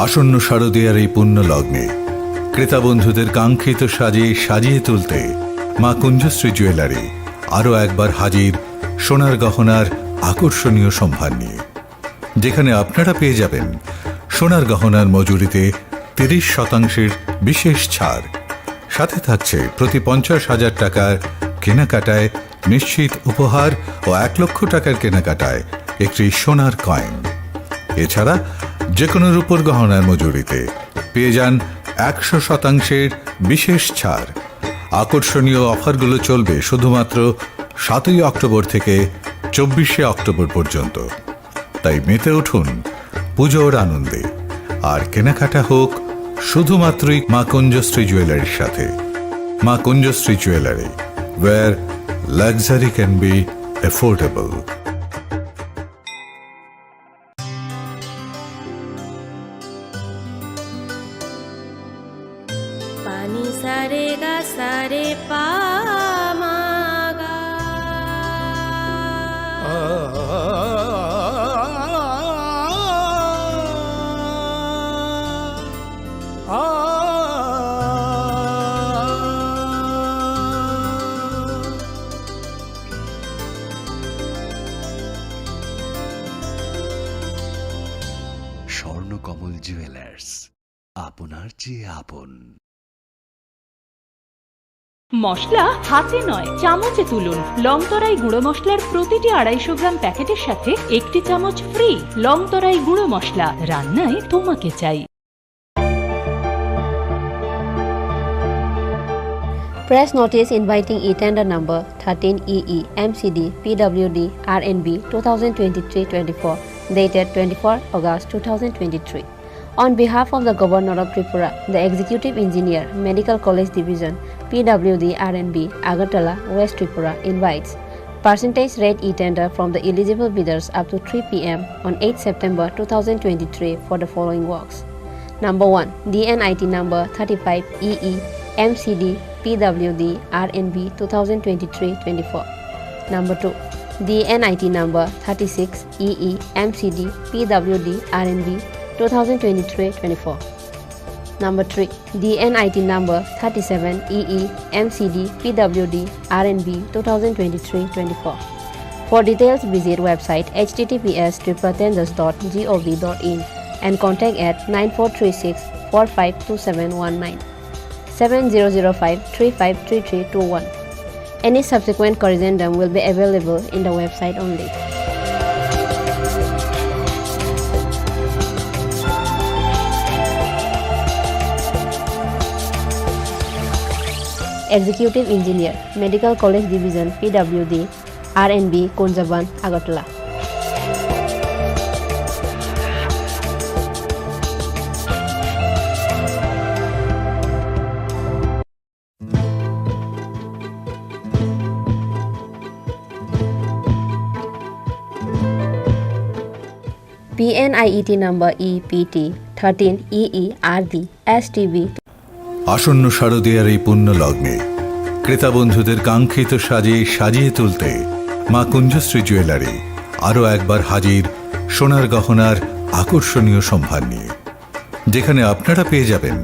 আসন্ন শারদীয়ার এই পুণ্য লগ্নে ক্রেতা বন্ধুদের কাঙ্ক্ষিত সাজে সাজিয়ে তুলতে মা কুঞ্জশ্রী জুয়েলারি আরও একবার হাজির সোনার গহনার আকর্ষণীয় সম্ভার নিয়ে, যেখানে আপনারা পেয়ে যাবেন সোনার গহনার মজুরিতে 30% বিশেষ ছাড়। সাথে থাকছে প্রতি 50,000 টাকার কেনাকাটায় নিশ্চিত উপহার ও 1 লক্ষ টাকার কেনাকাটায় একটি সোনার কয়েন। এছাড়া যে কোনো রূপোর গহনার মজুরিতে পেয়ে যান 100% বিশেষ ছাড়। আকর্ষণীয় অফারগুলো চলবে শুধুমাত্র 7ই অক্টোবর থেকে 24শে অক্টোবর পর্যন্ত। তাই মেতে উঠুন পুজোর আনন্দে, আর কেনাকাটা হোক শুধুমাত্রই মা কুঞ্জশ্রী জুয়েলারির সাথে। মা কুঞ্জশ্রী jewellery, where luxury can be affordable. पानी सारे गा सारे पा मा गा। স্বর্ণকমল জুয়েলার্স, আপনার চেয়ে আপন। মশলা হাতে নয় চামচে তুলুন। লংতরাই গুঁড়ো মশলার প্রতিটি 250 গ্রাম প্যাকেটের সাথে 1টি চামচ ফ্রি। লংতরাই গুঁড়ো মশলা, রান্নায় তোমাকে চাই। Press notice inviting e-tender number 13EE MCD PWD RNB 2023-24 dated 24 August 2023. On behalf of the Governor of Tripura, the Executive Engineer, Medical College Division, PWD RNB, Agartala, West Tripura invites percentage rate e-tender from the eligible bidders up to 3 p.m. on 8 September 2023 for the following works. Number 1. DNIT number 35EE MCD PWD RNB 2023-24. Number 2. DNIT number 36EE MCD PWD RNB 2023-24. Number 3. DNIT number 37EE MCD PWD RNB 2023-24. For details, visit website https://tripuratendas.gov.in and contact at 9436 452719 7005 353321. Any subsequent corrigendum will be available in the website only. Executive Engineer, Medical College Division, PWD, RNB, Konjaban, Agartala. PNIET number EPT 13EERD STB. আসন্ন শারদীয়ার এই পুণ্য লগ্নে ক্রেতা বন্ধুদের কাঙ্ক্ষিত সাজে সাজিয়ে তুলতে মা কুঞ্জশ্রী জুয়েলারি আরও একবার হাজির সোনার গহনার আকর্ষণীয় সম্ভার নিয়ে, যেখানে আপনারা পেয়ে যাবেন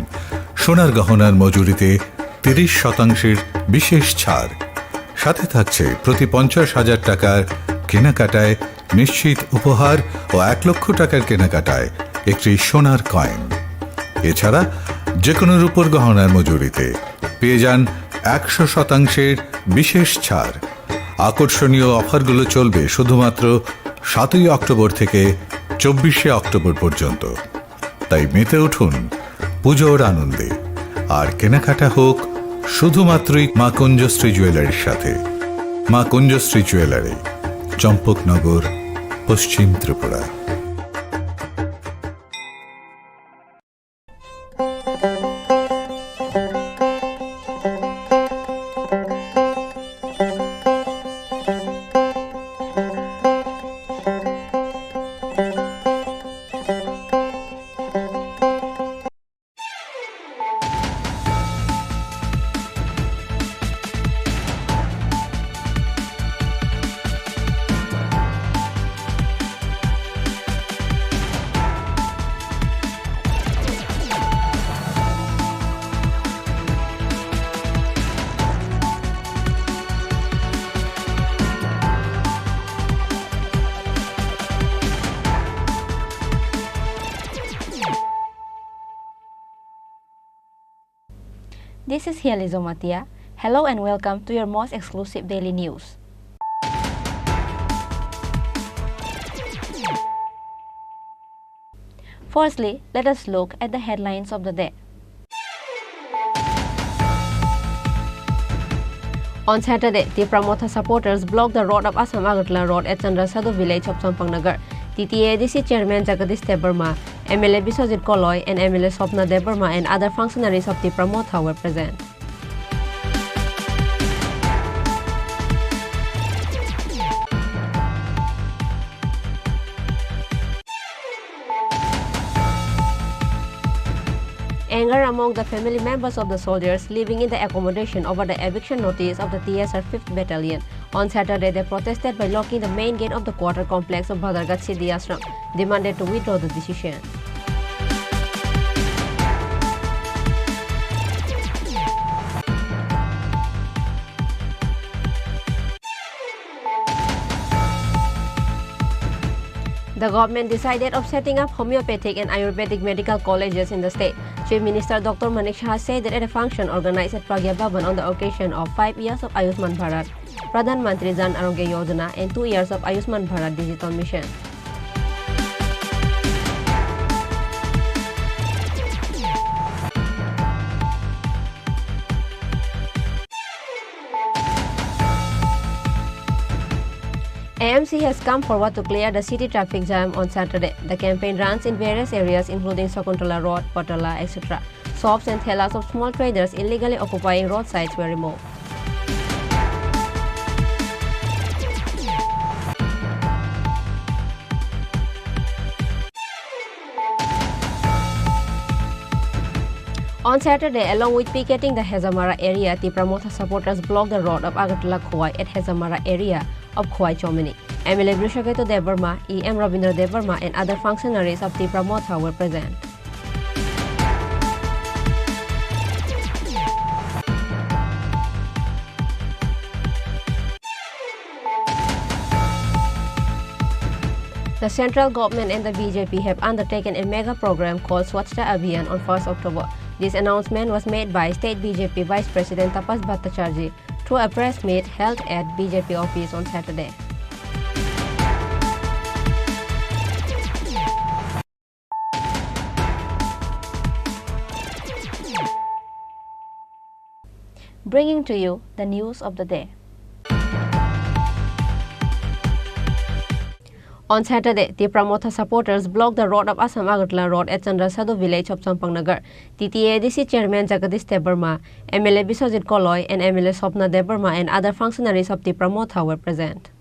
সোনার গহনার মজুরিতে 30% বিশেষ ছাড়। সাথে থাকছে প্রতি 50,000 টাকার কেনাকাটায় নিশ্চিত উপহার ও 1 লক্ষ টাকার কেনাকাটায় একটি সোনার কয়েন। এছাড়া যে কোনো রূপোর গহনার মজুরিতে পেয়ে যান 100% বিশেষ ছাড়। আকর্ষণীয় অফারগুলো চলবে শুধুমাত্র 7ই অক্টোবর থেকে 24শে অক্টোবর পর্যন্ত। তাই মেতে উঠুন পুজোর আনন্দে, আর কেনাকাটা হোক শুধুমাত্রই মা কুঞ্জশ্রী জুয়েলারির সাথে। মা কুঞ্জশ্রী jewellery, Champaknagar, Paschim Tripura. This is Hiali Zomatia. Hello and welcome to your most exclusive daily news. Firstly, let us look at the headlines of the day. On Saturday, the Pramotha supporters blocked the road of Assam Agartala Road at Chandrasadhu village of Champangnagar. TTADC Chairman Jagadish Debarma, MLA Biswajit Koloy and MLA Swapna Debarma and other functionaries of the Pramotha were present. Anger among the family members of the soldiers living in the accommodation over the eviction notice of the TSR 5th Battalion. On Saturday, they protested by locking the main gate of the quarter complex of Bhadargat Siddhi Ashram, demanded to withdraw the decision. The government decided of setting up homeopathic and Ayurvedic medical colleges in the state. Chief Minister Dr. Manik Shah said that at a function organized at Pragya Bhavan on the occasion of 5 years of Ayushman Bharat, Pradhan Mantri Jan Arogya Yojana and 2 years of Ayushman Bharat Digital Mission. AMC has come forward to clear the city traffic jam on Saturday. The campaign runs in various areas including Sakuntala Road, Patala, etc. Shops and thellas of small traders illegally occupying roadsides were removed. On Saturday, along with picketing the Hazamara area, the Pramotha supporters blocked the road of Agartala Khowai at Hazamara area of Khowai Chomini. MLA Brishakato Debarma, EM Rabindra Debarma and other functionaries of the Pramotha were present. The central government and the BJP have undertaken a mega program called Swachhta Abhiyan on 1st October. This announcement was made by State BJP Vice President Tapas Bhattacharjee through a press meet held at BJP office on Saturday. Bringing to you the news of the day. On Saturday, the Pramotha supporters blocked the road of Assam Agartala Road at Chandrasadhu village of Champangnagar. TTADC Chairman Jagadish Debarma, MLA Biswajit Koloy and MLA Swapna Debarma and other functionaries of the Pramotha were present.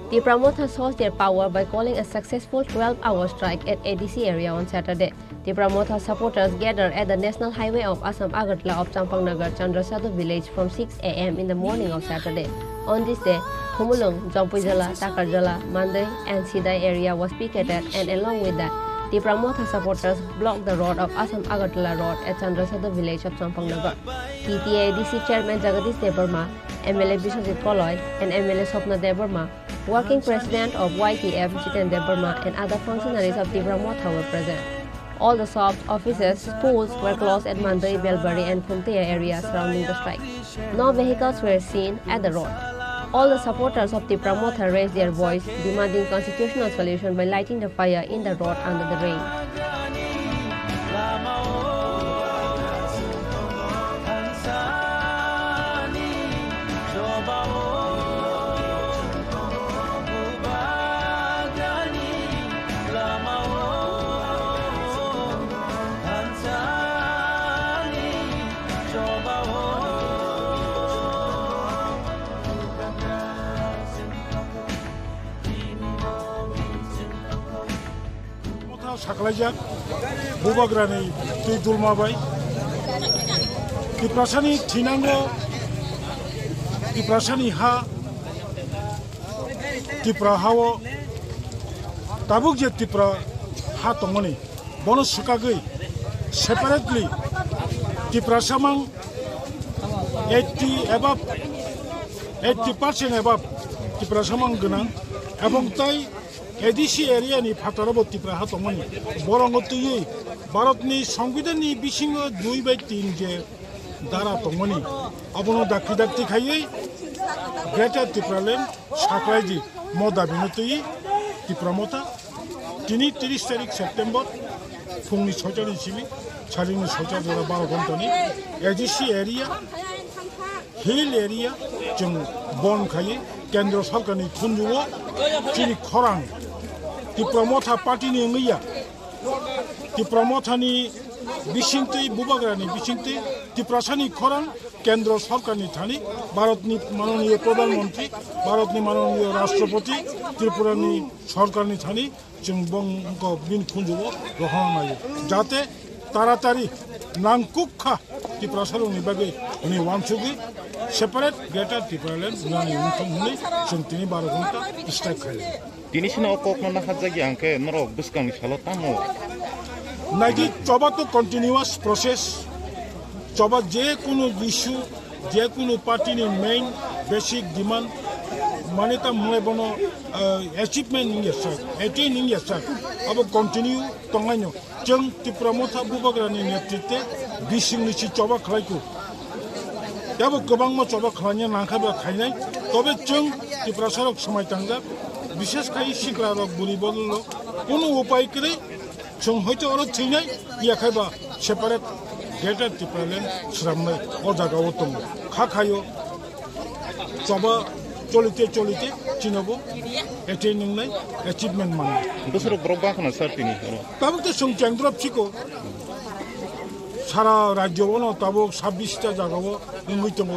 The Pramotha shows their power by calling a successful 12-hour strike at ADC area on Saturday. The Pramotha supporters gathered at the National Highway of Assam Agartala of Champangnagar Chandrasadhu village from 6 a.m. in the morning of Saturday. On this day, Humulung, Jampuijala, Takarjala, Mandai and Sidai area was picketed, and along with that, the Pramotha supporters blocked the road of Assam Agartala Road at Chandrasadhu village of Champangnagar. TTADC Chairman Jagadish Debarma, MLA Biswajit Koloy and MLA Swapna Debarma, Working President of YTF Jiten Debarma and other functionaries of the Pramotha were present. All the shops, offices, schools were closed at Mandai, Belbari and Puntia areas surrounding the strike. No vehicles were seen at the road. All the supporters of the Pramotha raised their voice, demanding constitutional solution by lighting the fire in the road under the rain. साख्लायजाक बुबाग्रानि दै दुलमाबाय दिप्रासानि थिनांगौ दिप्रासानि हा Tripura hao tabuk je Tripura ha tongoni bono sukagui separately Tripura samang 80% above Tripura samang genang ebong tai ADC এরিয়ানি ফাটারব ত্রিপুরা হা তমনি বরং তুই ভারতনি সংবিধাননি বিসিং 2/3 যে দ্বারা তমনি আবনো দাকি দাকি খাইয়ে গ্রেটার ত্রিপুরাল্যান্ড সাকলাইজি মদা বিনতুই ত্রিপুরা মতা 30 তারিখ সেপ্টেম্বর ফুংনি 6টাनि সিমি সারিনি 6টা 12 ঘন্টানি এডিসি এরিয়া হিল এরিয়া जों বন খাইয়ে কেন্দ্র সরকারনি থুনজুও চিনি খরাং Tripura Motha Party ni ngaya Tripura Motha ni bisingti bubagrani bisingti Tripura Sani Khorang Kendra Sarkar ni thani Bharat ni Manoniya Pradhan Mantri Bharat ni Manoniya Rashtrapati Tripura ni Sarkar ni thani जों bongko bin khunjubo rohana nayo jate taratari nangkukha Tripura Sarong ni bagai ni wansugi separate greater Tripuraland nani unthong huni जों tini 12 ঘন্টা strike khayo Tini sini okok nona hadzagi angke norok buskang ni salo tamo. Naji coba to continuous process. Coba je kuno issue, je kuno party ni main basic demand. Manita mulai bono achievement ni yasa, attain ni yasa. Abo continue tonganyo. Jeng Tripura Motha bubagrani netrite bising ni si coba khlaiku. Yabo gobang mo coba khlanya nangkhabe khainai. Tobe jeng Tripura Sarok samai tangga. বিশেষ করে শিক্ষারক বলি বলল কোনো উপায় করে जों হয়তো আরো থিনাই ইয়াখাইবা সেপারেট গ্রেটার ত্রিপুরাল্যান্ড শ্রামনাই ও জায়গাও দङ খাখাयो চবা চলিতে চলিতে চিনবো এটাই নংনাই অ্যাচিভমেন্ট মান Busur brobak na sir tini. তাবো তো जों কেন্দ্রব চিকো সারা রাজ্যবন তাবো 26টা জায়গাও নংই দङ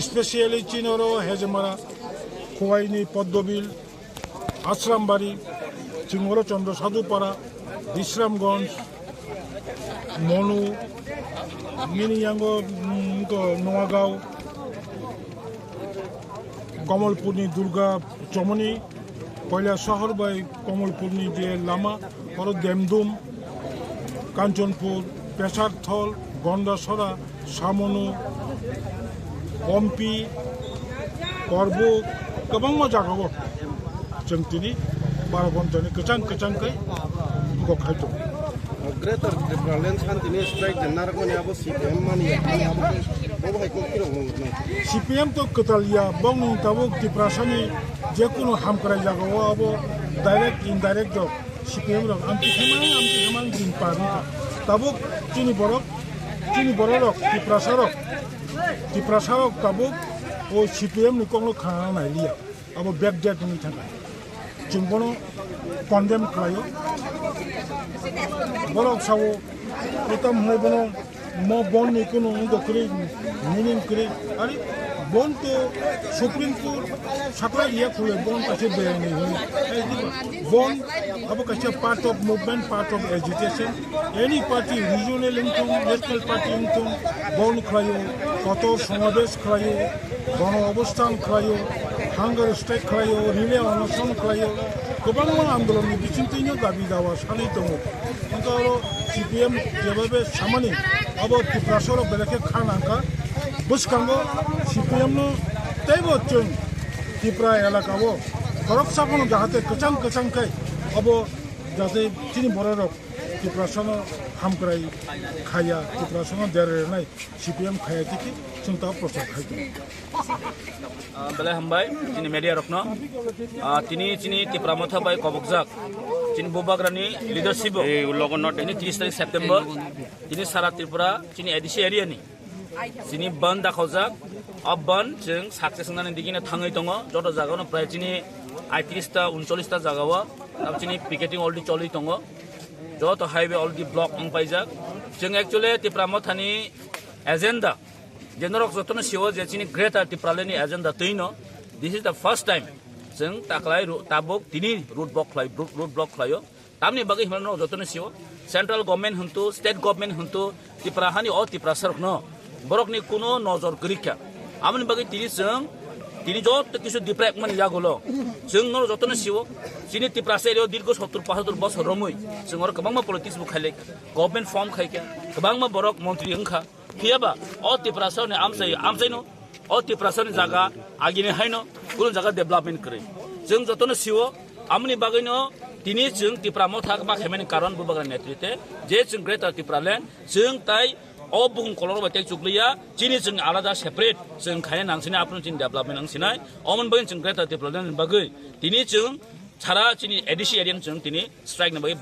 স্পেশালি চিনরো হেজমারা খোয়াইনি পদ্মবিল আশ্রামবাড়ি চিংড়চন্দ্র সাধুপাড়া বিশ্রামগঞ্জ মনু মিনিয়াঙ্গ নোয়াগাঁও কমলপুরনি দুর্গা চমনি কয়লা শহর বাই কমলপুরনি যে লামা বড় দেমদুম কাঞ্চনপুর পেশারথল গন্ডাসরা সামনু পম্পি করব गोबां जागावो जों दिनै 12 घन्टानि गोजान kai go खायतो Greater Tripuraland Santini strike the Narmani abo CPM mani abo hai ko kiro mo CPM to katalia bong tabuk Tripura Sani je kuno ham krai jagawo abo direct indirect job CPM ro anti khamang din parni tabuk chini borok rok Tripura Sarok tabuk o CPM ni konglo khana na liya abo backdate ni thaka जों bono condemn khlayo borok sawo etam hoi bono mo bon ni kuno ngokri meaning kre ari bon to supreme court sakla liya khule bon kache be ni bon abo kache part of movement part of agitation any party regional income national party income bon khlayo koto সমাবেশ khlayo গণ অবস্থান khlayo hunger strike khlayo relay অনশন khlayo गोबां आन्दोलननि बिथिंथिनो दाबि दावा सानै दङ ओंखायनो आरो CPM जेबाबे सामानि अब Tripura Sarok बेलेखे खानांका बुसखांगो CPM नो तैबो जों Tripura एलाकावो खरक साफोनो जाहाथे गोजान खाय अब जाहाथे तिनि बररक Tripura Sarok हामक्राय खाया Tripura Sarok देरनाय CPM खाया दिखि जों ता प्रचार खायदों Bela hambai chini media rokno tini Tripura Motha bai kobokjak chini bubagrani leadership e logon not ini 30 tarik September tini sara Tripura chini edisi area ni chini ban dakhojak ob ban जों success nani digine thangai tongo joto jaga no pray chini 38 ta 39 ta jaga wa tab chini picketing already choli tongo joto highway already block ong paijak जों actually Tripura Motha ni agenda General Jotono Siwa Jachini Greater Tripuraland agenda Tino. This is the first time. Sing Taklai Tabok Tini root block Klayo. Tamni Bagi Himano Jotono Siwa. Central government Huntu, state government Huntu, Tripurahani or Tripura Sarok no. Borokni Kuno Nozor Grika. Aman Bagi Tirisung, তিনি যত কিছু deprive মানে ইয়াগুলো जों যতন CO চিনি ত্রিপুরাসেরিও দীর্ঘ 70-75 বছর রমই जों गोबां पलिटिक्स बुखाले गभर्नमेंट फर्म खायके गोबां बरक मन्त्रि ओंखा फियाबा अ त्रिपुरासनि आमसाइनो अ त्रिपुरासनि जागा आगिने हायनो गुबुन जागा डेभलपमेन्ट करे जों जतन सिओ आमनि बागैनो दिनै जों त्रिपुरामो थाक मा खेमेनि कारण बुबागा नेतृत्वे जे जों ग्रेटर त्रिपुरालेण्ड जों ताइ अ बुहुम कलर बायदि जुगलिया दिनै जों आलादा सेपारेट जों खायनो नांसिनाय आपन जों डेभलपमेन्ट नांसिनाय अमन बागै जों ग्रेटर त्रिपुरालेण्ड बागै दिनै जों सारा चिनी एडिसी एरियन जों दिनै स्ट्राइक नबाय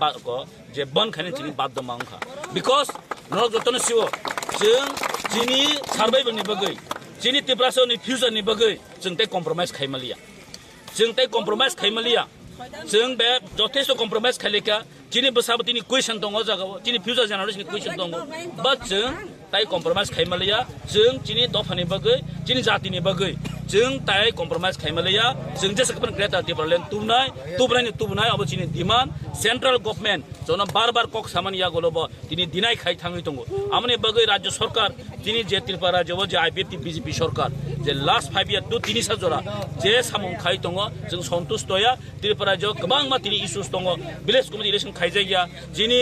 जे बन खायनो दिनै बाध्य मांखा बिकज नरक जतन सिओ जों दिनै सार्भाइभलनि बागै दिनै त्रिपुरासनि फ्यूचरनि बागै जों ताइ कम्प्रमाइज खायमालिया जों ताइ कम्प्रमाइज खायमालिया जों बे जथेस्थ कम्प्रमाइज खालिका दिनै बोसाबो दिनै कुइसन दङ जागाव दिनै फ्यूचर जेनेरेशननि कुइसन दङ बाट जों ताइ कम्प्रमाइज खायमालिया जों दिनै दफानि बागै दिनै जातिनि बागै जों ताइ कम्प्रमाइज खायमालिया जों जेसेबां ग्रेटर त्रिपुरालेण्ड तुबनाय अब दिनै डिमान्ड सेन्ट्रेल गभर्नमेन्ट जों बार कक सामानिया गलब दिनै दिनाय खाय थाङै दङ आमनि बागै राज्य सरकार दिनै जे त्रिपुरा राज्यआव जे आइपिएफटी बीजेपी सरकार जे लास्ट 5 इयार तो 3 जरा जे सामं खाय दङ जों सन्तुष्टया त्रिपुरा राज्यआव गोबां मा दिनै इश्यूज दङ भिलेज कमिटि इलेक्शन खायजाया दिनै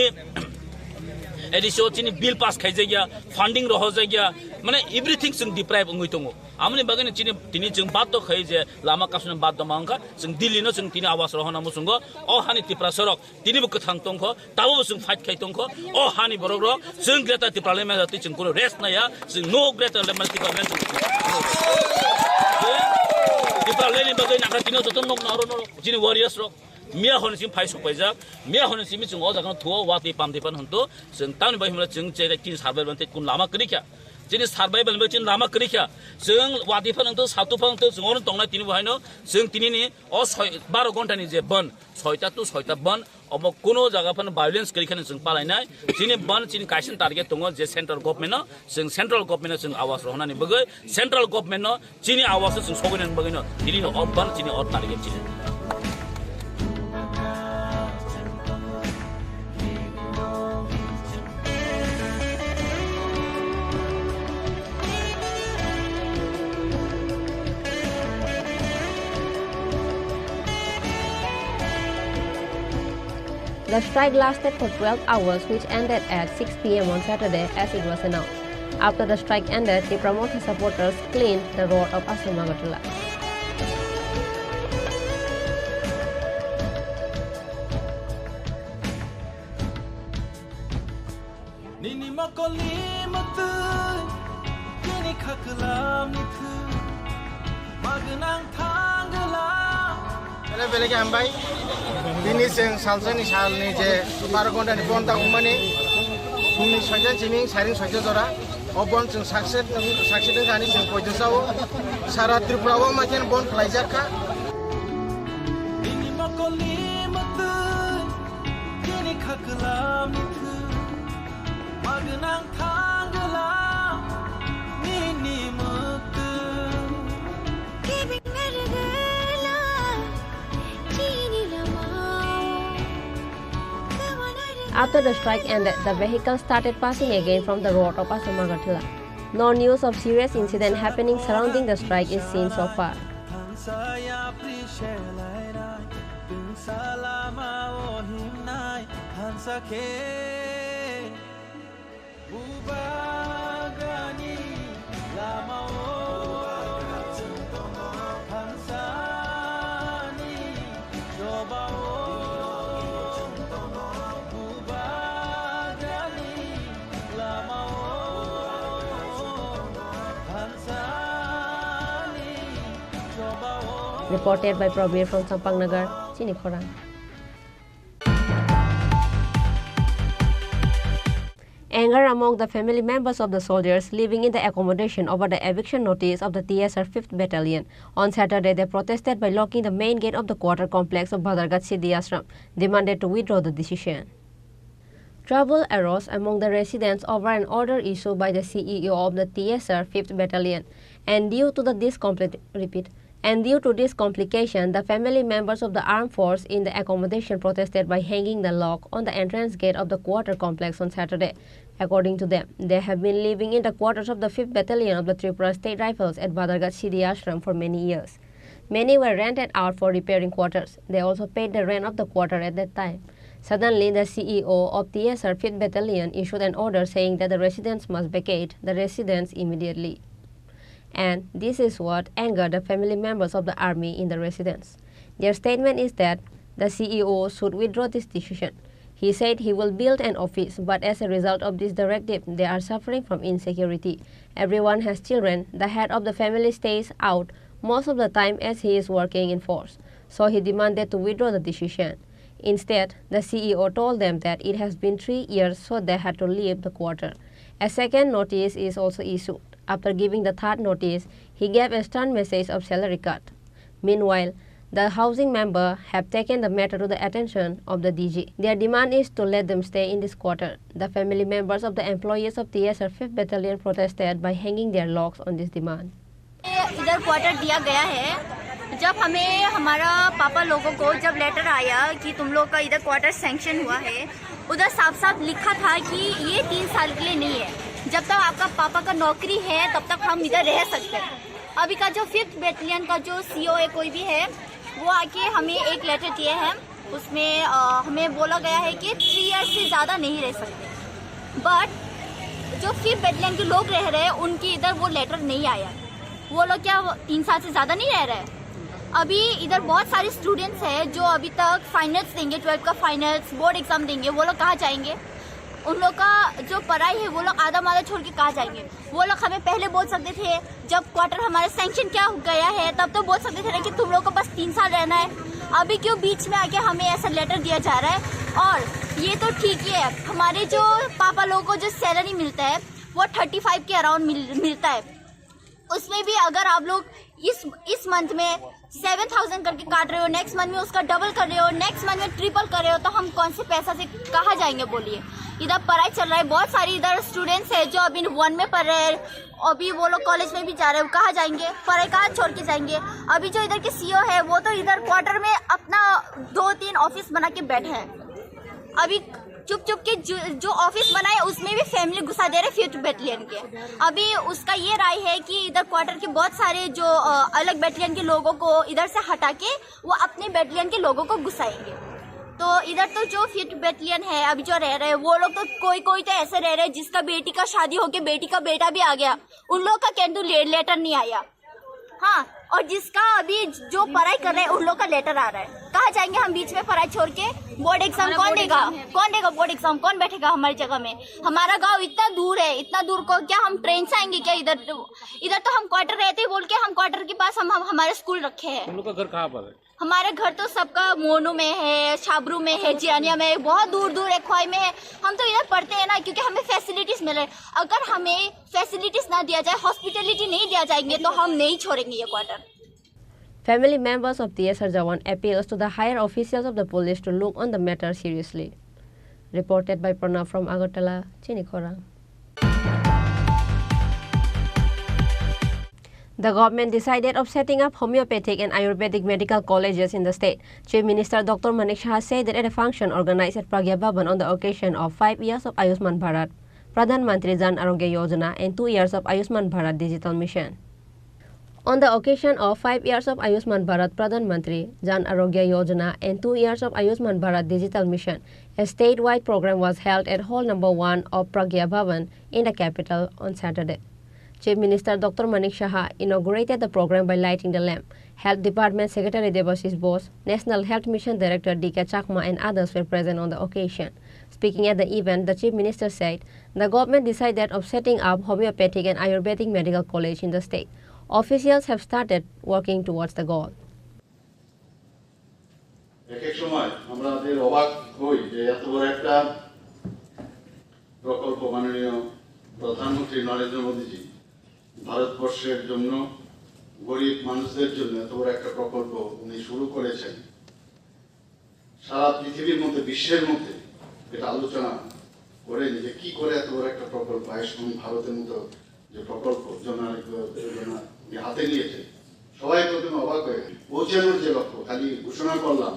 एडिसो चिनी बिल पास खायजाया फंडिंग रह जायगा माने एवरीथिंग जों डिप्राइभ ओंगै दङ आमनि बागैनो चिनी दिनै जों बाध्य खाय जे लामा कासुन बाध्य मांखा जों दिल्लीनो जों दिनै आवास रहना मुसुंग अ हानि त्रिपुरा सरक दिनैबो गोथां दंख दाबो जों फाइट खाय दंख अ हानि बरक र जों ग्रेटर त्रिपुरालेण्ड मेजाति जों कोनो रेस्ट नाया जों नो ग्रेटर त्रिपुरालेण्ड त्रिपुरालेण्डनि बागै नाखा दिनै जतन नक नारो दिनै वारियार्स रक मिया हनसिम फाइ सपायजाक मिया हनसिम जों अ जागन थुआ वाति पामदिपान हन्तो जों तानि बाय हमला जों जे किन सार्भाइभल ते कुन लामा करिखा दिनै सार्भाइभल बे लामा करिखा जों वातिफान हन्तो सातुफान हन्तो जों अन तंनाय तिनि बहायनो जों तिनिनि अ 12 घन्टानि जे बन 6टा to 6टा बन अब कोनो जागाफोर भायोलेन्स करिखानो जों पालायनाय दिनै बन दिनै काइसन टार्गेट दङ जे सेन्ट्रल गभर्नमेन्ट जों सेन्ट्रल गभर्नमेन्ट जों आवाज रहनानै बगै सेन्ट्रल गभर्नमेन्ट दिनै आवाज जों सगैनानै बगैनो दिनै अ बन दिनै अ टार्गेट दिनै The strike lasted for 12 hours, which ended at 6 p.m. on Saturday, as it was announced. After the strike ended, the promoter supporters cleaned the road of Asamagatula. बेलेग हामबाय दिनै जों सालजोंनि सालनि जे 12 घन्टानि बन दागौमानि फुंनि 6टा जिमिं सारिं 6टा जरा अबन जों साक्सेस जानि जों पयदसाव सारा त्रिपुराव माथेन बन फ्लाइजाखा दिनै मकलि मत दिनै खाकलाम निथु मागनां थांगला निनि मत After the strike ended, the vehicles started passing again from the road of Asamagatula. No news of serious incident happening surrounding the strike is seen so far. Reported by Prabir from Sampang Nagar, Chini Khorang. Anger among the family members of the soldiers living in the accommodation over the eviction notice of the TSR 5th Battalion. On Saturday, they protested by locking the main gate of the quarter complex of Bhadargat Siddhi Ashram, demanded to withdraw the decision. Trouble arose among the residents over an order issued by the CEO of the TSR 5th Battalion, and due to this complication, the family members of the armed force in the accommodation protested by hanging the lock on the entrance gate of the quarter complex on Saturday. According to them, they have been living in the quarters of the 5th Battalion of the Tripura State Rifles at Badargat Siddhi Ashram for many years. Many were rented out for repairing quarters. They also paid the rent of the quarter at that time. Suddenly, the CEO of TSR 5th Battalion issued an order saying that the residents must vacate the residence immediately. And this is what angered the family members of the army in the residence. Their statement is that the CEO should withdraw this decision. He said he will build an office, but as a result of this directive, they are suffering from insecurity. Everyone has children. The head of the family stays out most of the time as he is working in force, so he demanded to withdraw the decision. Instead, the CEO told them that it has been 3 years, so they had to leave the quarter. A second notice is also issued. After giving the third notice, he gave a stern message of salary cut. Meanwhile, the housing member have taken the matter to the attention of the DG. Their demand is to let them stay in this quarter. The family members of the employees of TSR 5th Battalion protested by hanging their locks on this demand. इधर quarter दिया गया है। जब हमें हमारा पापा लोगों को जब लेटर आया कि तुम लोग का इधर क्वार्टर सैंक्शन हुआ है, उधर साफ साफ लिखा था कि ये 3 साल के लिए नहीं है, जब तक आपका पापा का नौकरी है तब तक हम इधर रह सकते हैं। अभी का जो 5th बैटलियन का जो CEO है कोई भी है, वो आके हमें एक लेटर दिए हैं, उसमें हमें बोला गया है कि 3 ईयर्स से ज़्यादा नहीं रह सकते। बट जो 5th बैटलियन के लोग रह रहे हैं उनकी इधर वो लेटर नहीं आया। वो लोग क्या 3 साल से ज़्यादा नहीं रह रहे। अभी इधर बहुत सारे स्टूडेंट्स हैं जो अभी तक फाइनल्स देंगे, 12th का फाइनल्स, बोर्ड एग्जाम देंगे। वो लोग कहाँ जाएंगे? उन लोग का जो पढ़ाई है वो लोग आधा माधा छोड़ के कहाँ जाएंगे? वो लोग हमें पहले बोल सकते थे, जब क्वार्टर हमारा सैंक्शन क्या हो गया है तब तो बोल सकते थे ना कि तुम लोग को बस 3 साल रहना है। अभी क्यों बीच में आके हमें ऐसा लेटर दिया जा रहा है? और ये तो ठीक ही है, हमारे जो पापा लोगों को जो सैलरी मिलता है वो 35 के अराउंड मिलता है। उसमें भी अगर आप लोग इस मंथ में 7,000 करके काट रहे हो, नेक्स्ट मंथ में उसका डबल कर रहे हो, नेक्स्ट मंथ में ट्रिपल कर रहे हो, तो हम कौन से पैसा से कहाँ जाएंगे बोलिए? इधर पढ़ाई चल रहा है, बहुत सारी इधर स्टूडेंट्स है जो अभी 1 में पढ़ रहे हैं, अभी वो लोग कॉलेज में भी जा रहे हैं, कहाँ जाएंगे? पढ़ाई कहाँ छोड़ के जाएंगे? अभी जो इधर के CEO है वो तो इधर क्वार्टर में अपना 2-3 ऑफिस बना के बैठे हैं। अभी चुप चुप के जो ऑफिस बनाए उसमें भी फैमिली घुसा दे रहे 5th बैटलियन के। अभी उसका ये राय है कि इधर क्वार्टर के बहुत सारे जो अलग बैटलियन के लोगों को इधर से हटा के वो अपने बैटलियन के लोगों को घुसाएंगे। तो इधर तो जो 5th बैटलियन है अभी जो रह रहे हैं वो लोग तो कोई तो ऐसे रह रहे हैं जिसका बेटी का शादी होके बेटी का बेटा भी आ गया, उन लोग का कैंडू लेटर नहीं आया। हाँ, और जिसका अभी जो पढ़ाई कर रहे हैं उन लोग का लेटर आ रहा है। कहाँ जाएंगे हम बीच में पढ़ाई छोड़ के? बोर्ड एग्जाम कौन देगा बोर्ड एग्जाम? कौन बैठेगा हमारी जगह में? हमारा गांव इतना दूर है, इतना दूर को क्या हम ट्रेन से आएंगे क्या? इधर तो हम क्वार्टर रहते हैं बोल के हम क्वार्टर के पास हम हमारे स्कूल रखे हैं। उन लोग का घर कहाँ पर है? हमारे घर तो सबका मोनू में है, छाबरू में है, जियानिया में है, बहुत दूर दूर है, ख्वाई में है। हम तो इधर पढ़ते हैं ना क्योंकि हमें फैसिलिटीज मिल रहे हैं। अगर हमें फैसिलिटीज ना दिया जाए, हॉस्पिटलिटी नहीं दिया जाएंगे तो हम नहीं छोड़ेंगे ये quarter. Family members of TSR Jawan appeals to the higher officials of the police to look on the matter seriously. Reported by Pranav from Agartala, Chini Khorang. The government decided of setting up homeopathic and Ayurvedic medical colleges in the state. Chief Minister Dr. Manik Shah said that at a function organized at Pragya Bhavan on the occasion of 5 years of Ayushman Bharat, Pradhan Mantri Jan Arogya Yojana and 2 years of Ayushman Bharat Digital Mission. On the occasion of 5 years of Ayushman Bharat Pradhan Mantri Jan Arogya Yojana and 2 years of Ayushman Bharat Digital Mission, a statewide program was held at Hall Number 1 of Pragya Bhavan in the capital on Saturday. Chief Minister Dr. Manik Shah inaugurated the program by lighting the lamp. Health Department Secretary Debashish Bose, National Health Mission Director D.K. Chakma and others were present on the occasion. Speaking at the event, the Chief Minister said the government decided of setting up homeopathic and Ayurvedic medical college in the state. Officials have started working towards the goal. এক সময় আমাদের অবাক হই যে এত বড় একটা প্রকল্প মাননীয় প্রধানমন্ত্রী নরেন্দ্র মোদীজি ভারতবর্ষের জন্য গরিব মানুষদের জন্য এত বড় একটা প্রকল্প উনি শুরু করেছেন। সারা পৃথিবীর মধ্যে বিশ্বের মধ্যে এটা আলোচনা করে যে কি করে এত বড় একটা প্রকল্প আয়ুষ্মান ভারতের মতো যে প্রকল্প হাতে নিয়েছে সবাই প্রথমে অবাক হয়ে পৌঁছানোর যে লক্ষ্য খালি ঘোষণা করলাম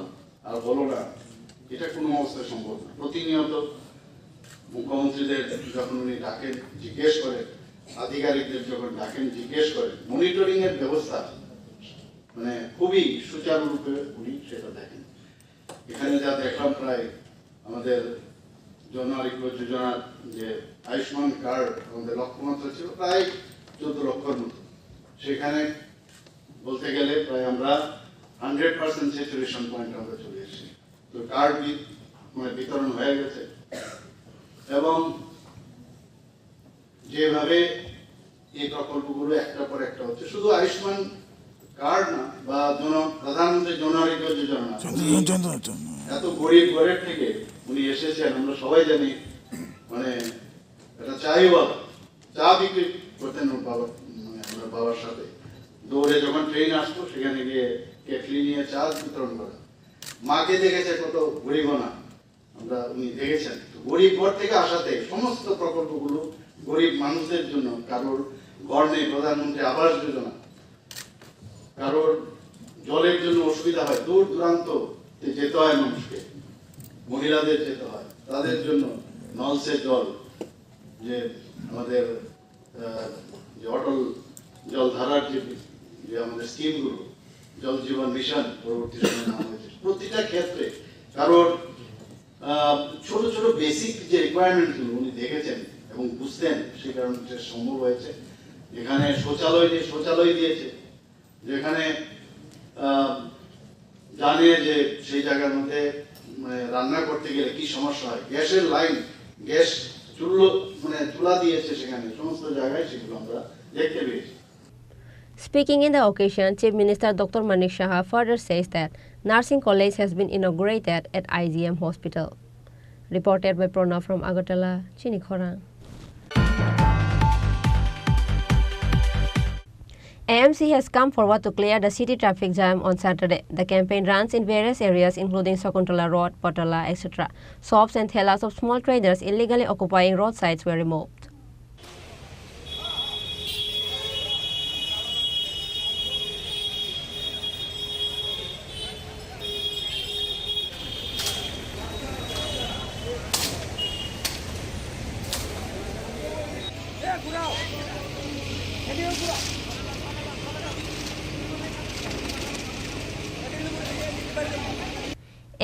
আর বলো না, এটা কোনো অবস্থায় সম্ভব না। প্রতিনিয়ত মুখ্যমন্ত্রীদের যখন উনি ডাকেন জিজ্ঞেস করেন, আধিকারিকদের যখন ডাকেন জিজ্ঞেস করেন, মনিটরিং এর ব্যবস্থা মানে খুবই সুচারুরূপে উনি সেটা দেখেন। এখানে যা দেখলাম প্রায় আমাদের জন আরোগ্য যোজনার যে আয়ুষ্মান কার্ড আমাদের লক্ষ্যমাত্রা ছিল প্রায় 14 লক্ষর মতো, সেখানে বলতে গেলে প্রায় আমরা 100% স্যাচুরেশন পয়েন্ট আমরা চলে এসেছি। তো কার্ড মানে বিতরণ হয়ে গেছে এবং যেভাবে এই প্রকল্পগুলো একটা পর একটা হচ্ছে, শুধু আয়ুষ্মান কার্ড না বা প্রধানমন্ত্রী জন আরোগ্য যোজনা না, এত গরিব ঘরের থেকে উনি এসেছেন। আমরা সবাই জানি মানে এটা চাইওয়ালা, চা বিক্রি করতেন বাবা, মানে আমরা বাবার সাথে দৌড়ে যখন ট্রেন আসতো সেখানে গিয়ে কেটলি নিয়ে চা বিতরণ করা। মাকে দেখেছে কত গরিবনা আমরা উনি দেখেছেন। গরিব ঘর থেকে আসাতে সমস্ত প্রকল্পগুলো গরিব মানুষদের জন্য, কারোর ঘর নেই প্রধানমন্ত্রী আবাস যোজনা, কারোর জলের জন্য অসুবিধা হয়, দূর দূরান্ত যেতে হয় মানুষকে, মহিলাদের যেতে হয়, তাদের জন্য নলসে জল, যে আমাদের যে অটল জলধারার যে আমাদের স্কিমগুলো, জল জীবন মিশন পরবর্তী সময়ে নাম হয়েছে, প্রতিটা ক্ষেত্রে কারোর ছোট ছোট বেসিক যে রিকোয়ারমেন্টগুলো উনি দেখেছেন এবং বুঝতেন, সেই কারণে সম্ভব হয়েছে। যেখানে শৌচালয় দিয়েছে, যেখানে জানে যে সেই জায়গার মধ্যে মানে রান্না করতে গেলে কি সমস্যা হয়, গ্যাসের লাইন, গ্যাস চুলা দিয়েছে, সেখানে সমস্ত জায়গায় সেগুলো আমরা দেখতে পেয়েছি। Speaking in the occasion, Chief Minister Dr. Manik Saha further says that Nursing College has been inaugurated at IGM Hospital. Reported by Pranav from Agartala, Chini Khorang. AMC has come forward to clear the city traffic jam on Saturday. The campaign runs in various areas including Sakuntala Road, Patala, etc. Shops and thellas of small traders illegally occupying roadsides were removed.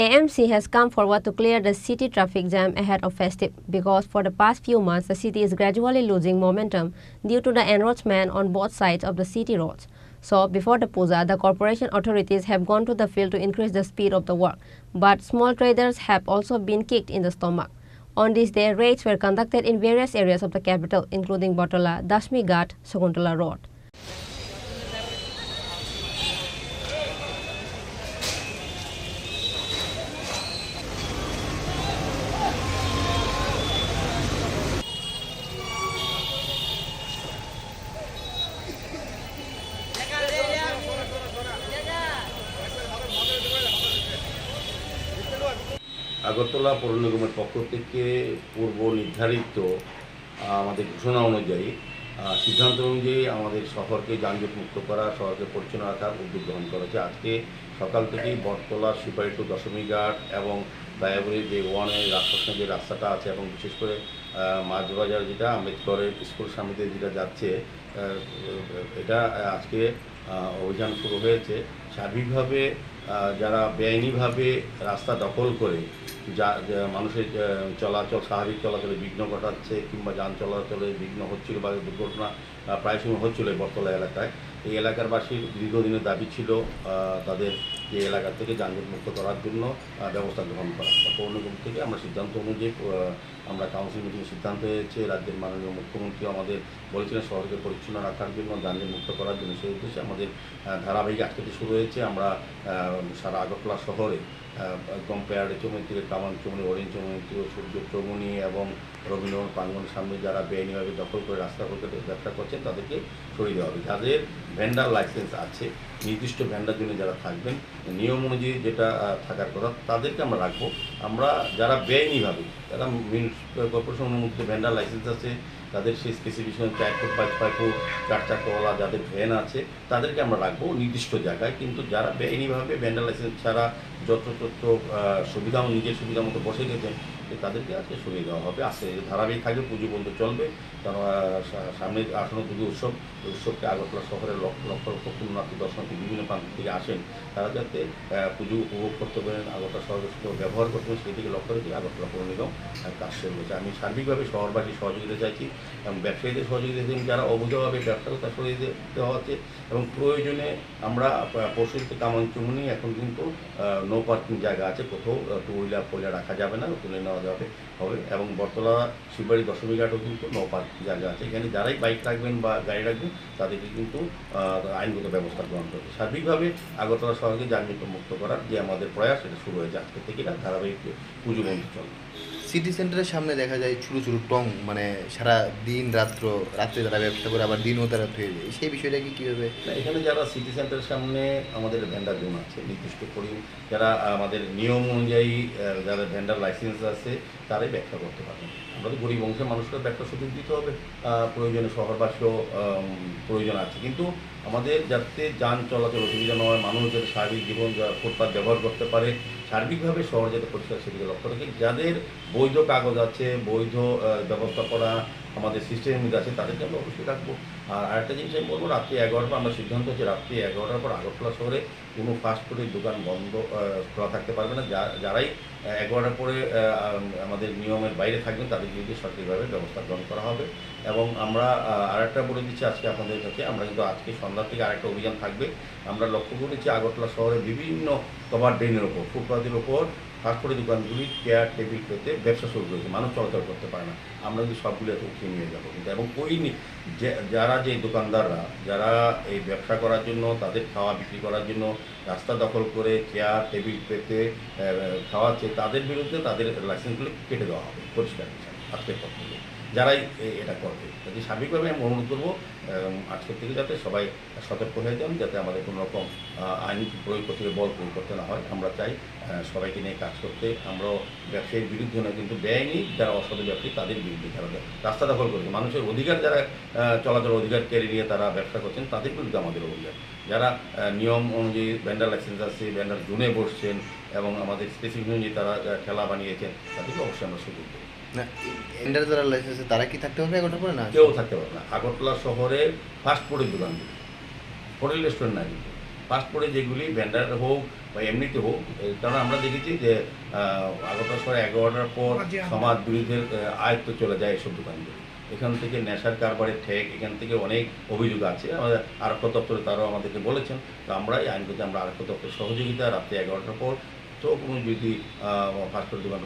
AMC has come forward to clear the city traffic jam ahead of festive because for the past few months the city is gradually losing momentum due to the encroachment on both sides of the city roads. So before the puja, the corporation authorities have gone to the field to increase the speed of the work, but small traders have also been kicked in the stomach. On this day, raids were conducted in various areas of the capital including Batola, Dashmi Ghat, Sakuntala Road. Agartala পৌর নিগমের পক্ষ থেকে পূর্ব নির্ধারিত আমাদের ঘোষণা অনুযায়ী সিদ্ধান্ত অনুযায়ী আমাদের শহরকে যানজট মুক্ত করা, শহরকে পরিচ্ছন্ন রাখার উদ্যোগ গ্রহণ করা হয়েছে। আজকে সকাল থেকেই বটতলা, সুপারি টু দশমী ঘাট এবং দয়াবরী যে ওয়ানের রাস্তার যে রাস্তাটা আছে এবং বিশেষ করে মাঝবাজার যেটা আম্বেদকরের স্কুল সামনে যেটা যাচ্ছে, এটা আজকে অভিযান শুরু হয়েছে। সার্বিকভাবে যারা বেআইনিভাবে রাস্তা দখল করে যা মানুষের চলাচল, স্বাভাবিক চলাচলে বিঘ্ন ঘটাচ্ছে কিংবা যান চলাচলে বিঘ্ন হচ্ছিল বা দুর্ঘটনা প্রায় সময় হচ্ছিল এই বটতলা এলাকায়, এই এলাকার বাসীর দীর্ঘদিনের দাবি ছিল তাদের যে এলাকা থেকে যানজট মুক্ত করার জন্য ব্যবস্থা গ্রহণ করা। পৌর নিগম থেকে আমরা সিদ্ধান্ত অনুযায়ী আমরা কাউন্সিল মিটিংয়ে সিদ্ধান্ত হয়েছে, রাজ্যের মাননীয় মুখ্যমন্ত্রী আমাদের বলেছিলেন শহরকে পরিচ্ছন্ন রাখার জন্য, যানজট মুক্ত করার জন্য। সেই উদ্দেশ্যে আমাদের ধারাবাহিক আজ থেকে শুরু হয়েছে। আমরা সারা আগরতলা শহরে একদম প্যারাডে চৌমনি থেকে কামান চৌমনি, অরেঞ্জ চৌমনি, সূর্য চৌমনি এবং রবীন্দ্রনাথ প্রাঙ্গণের সামনে যারা বেআইনিভাবে দখল করে রাস্তা ব্যবসা করছেন তাদেরকে সরিয়ে দেওয়া হবে। যাদের ভেন্ডার লাইসেন্স আছে, নির্দিষ্ট ভেন্ডার জন্য যারা থাকবেন, নিয়ম অনুযায়ী যেটা থাকার কথা তাদেরকে আমরা রাখবো। আমরা যারা বেআইনিভাবে, যারা কর্পোরেশনের মধ্যে ভেন্ডার লাইসেন্স আছে, তাদের সেই স্পেসিফিকেশন 4 ফুট 5 ফুট 4 চাকাওয়ালা যাদের ভ্যান আছে তাদেরকে আমরা রাখবো নির্দিষ্ট জায়গায়। কিন্তু যারা বেআইনিভাবে ভেন্ডার লাইসেন্স ছাড়া যত্র সুবিধা নিজের সুবিধা মতো বসে গেছেন যে তাদেরকে আজকে সরিয়ে দেওয়া হবে। আজকে ধারাবাহিক থাকবে, পুজো পর্যন্ত চলবে। কারণ সামনে আসন্ন পুজো উৎসব, উৎসবকে আগরতলা শহরের লক্ষ লক্ষ লক্ষ পুণ্যার্থী দর্শনার্থী বিভিন্ন প্রান্ত থেকে আসেন, তারা যাতে পুজো উপভোগ করতে পারেন, আগরতলা শহরের সাথে ব্যবহার করতে পারেন, সেদিকে লক্ষ্য রেখে আগরতলা পৌর নিগম কাজ শুরু করেছে। আমি সার্বিকভাবে শহরবাসীর সহযোগিতা চাইছি এবং ব্যবসায়ীদের সহযোগিতা চাইছি, যারা অবৈধভাবে ব্যবসা করতে সরিয়ে দেওয়া হচ্ছে এবং প্রয়োজনে আমরা পরশুদিন কামানচুমনি এখন কিন্তু নো পার্কিং জায়গা আছে, কোথাও টু হুইলার ফোর রাখা যাবে না, তুলে নেওয়া যাবে হবে। এবং বটতলা শিববাড়ি দশমী ঘাটও কিন্তু নো পার্কিং জায়গা আছে, এখানে যারাই বাইক রাখবেন বা গাড়ি রাখবেন তাদেরকে কিন্তু আইনগত ব্যবস্থা গ্রহণ করবে। সার্বিকভাবে আগরতলা শহরকে যানজট মুক্ত করার যে আমাদের প্রয়াস, সেটা শুরু হয়েছে আজকে থেকে, না ধারাবাহিক পুজো বন্ধ চলবে। সিটি সেন্টারের সামনে দেখা যায় ছোটো ছোটো টং, মানে সারা দিন রাত্রে তারা ব্যবসা করে, আবার দিনও তারা হয়ে যায়, সেই বিষয়টা কি কীভাবে? এখানে যারা সিটি সেন্টারের সামনে আমাদের ভেন্ডার জোন আছে নির্দিষ্ট করি, যারা আমাদের নিয়ম অনুযায়ী যাদের ভেন্ডার লাইসেন্স আছে তারাই ব্যবসা করতে পারবেন। আমাদের গরিব অংশের মানুষকে ব্যবসা সুযোগ দিতে হবে, প্রয়োজনে শহরবাসীও প্রয়োজন আছে, কিন্তু আমাদের যাতে যান চলাচল অসুবিধা নয়, মানুষ যাতে স্বাভাবিক জীবন ফুটপাত ব্যবহার করতে পারে, সার্বিকভাবে শহর যাতে পরিষ্কার সেদিকে লক্ষ্য রেখে যাদের বৈধ কাগজ আছে, বৈধ ব্যবস্থাপনা আমাদের সিস্টেমের মধ্যে আছে, তাদেরকে আমরা অবশ্যই রাখবো। আর আরেকটা জিনিস আমি বলবো, রাত্রি 11টার পর আমরা সিদ্ধান্ত হচ্ছে রাত্রি 11টার পর আগরতলা শহরে কোনো ফাস্টফুডের দোকান বন্ধ খোলা থাকতে পারবে না। যারাই 11টার পরে আমাদের নিয়মের বাইরে থাকবেন তাদের বিরুদ্ধে সঠিকভাবে ব্যবস্থা গ্রহণ করা হবে। এবং আমরা আরেকটা বলে দিচ্ছি আজকে আপনাদের কাছে, আমরা কিন্তু আজকে সন্ধ্যা থেকে আরেকটা অভিযান থাকবে। আমরা লক্ষ্য করেছি আগরতলা শহরে বিভিন্ন কভার ড্রেনের ওপর, ফুটপাথের ওপর ফাস্টফুডের দোকানগুলি চেয়ার টেবিল পেতে ব্যবসা শুরু করেছে, মানুষ চলাচল করতে পারে না। আমরা কিন্তু সবগুলো এত উঠিয়ে নিয়ে যাবো কিন্তু, এবং ওই যারা যে দোকানদাররা যারা এই ব্যবসা করার জন্য, তাদের খাওয়া বিক্রি করার জন্য রাস্তা দখল করে চেয়ার টেবিল পেতে খাওয়াচ্ছে, তাদের বিরুদ্ধে তাদের লাইসেন্সগুলো কেটে দেওয়া হবে পরিষ্কার আজকের পর থেকে, যারাই এটা করবে। যদি সার্বিকভাবে আমি অনুরোধ করবো আজকের থেকে যাতে সবাই সতর্ক হয়ে যান, যাতে আমাদের কোনো রকম আইন প্রয়োগ করতে, বল প্রয়োগ করতে না হয়। আমরা চাই সবাইকে নিয়ে কাজ করতে। আমরাও ব্যবসায়ীর বিরুদ্ধে নয়, কিন্তু বেআইনি যারা অসাধু ব্যবসায়ী তাদের বিরুদ্ধে, যারা রাস্তা দখল করছে, মানুষের অধিকার যারা চলাচল অধিকার কেড়ে নিয়ে তারা ব্যবসা করছেন, তাদের বিরুদ্ধে আমাদের অভিযান। যারা নিয়ম অনুযায়ী ভেন্ডার লাইসেন্স আছে, ভেন্ডার জোনে বসছেন এবং আমাদের স্পেসিফিক অনুযায়ী তারা ঠেলা বানিয়েছেন, তাদেরকে অবশ্যই আমরা সুযোগ দেবো। না, এন্ডার যারা লাইসেন্স আছে তারা কি থাকতে পারবে আগরতলা পরে? না, কেউ থাকতে পারবে না। আগরতলা শহরে ফাস্টফুডের দোকানগুলি, হোটেল রেস্টুরেন্ট না, কিন্তু ফাস্টফুডে যেগুলি ভেন্ডার হোক বা এমনিতে হোক, কারণ আমরা দেখেছি যে আগরতলা শহরে 11টার পর সমাজ বিরোধীদের আয়ত্ত চলে যায় এসব দোকানগুলি। এখান থেকে নেশার কারবারের ঠেক, এখান থেকে অনেক অভিযোগ আছে। আমাদের আরক্ষা দপ্তরে তারাও আমাদেরকে বলেছেন, তো আমরা এই আইনগত আমরা আরক্ষা দপ্তরের সহযোগিতা রাত্রি 11টার পর তো কোনো যদি ফাস্টফুড দোকান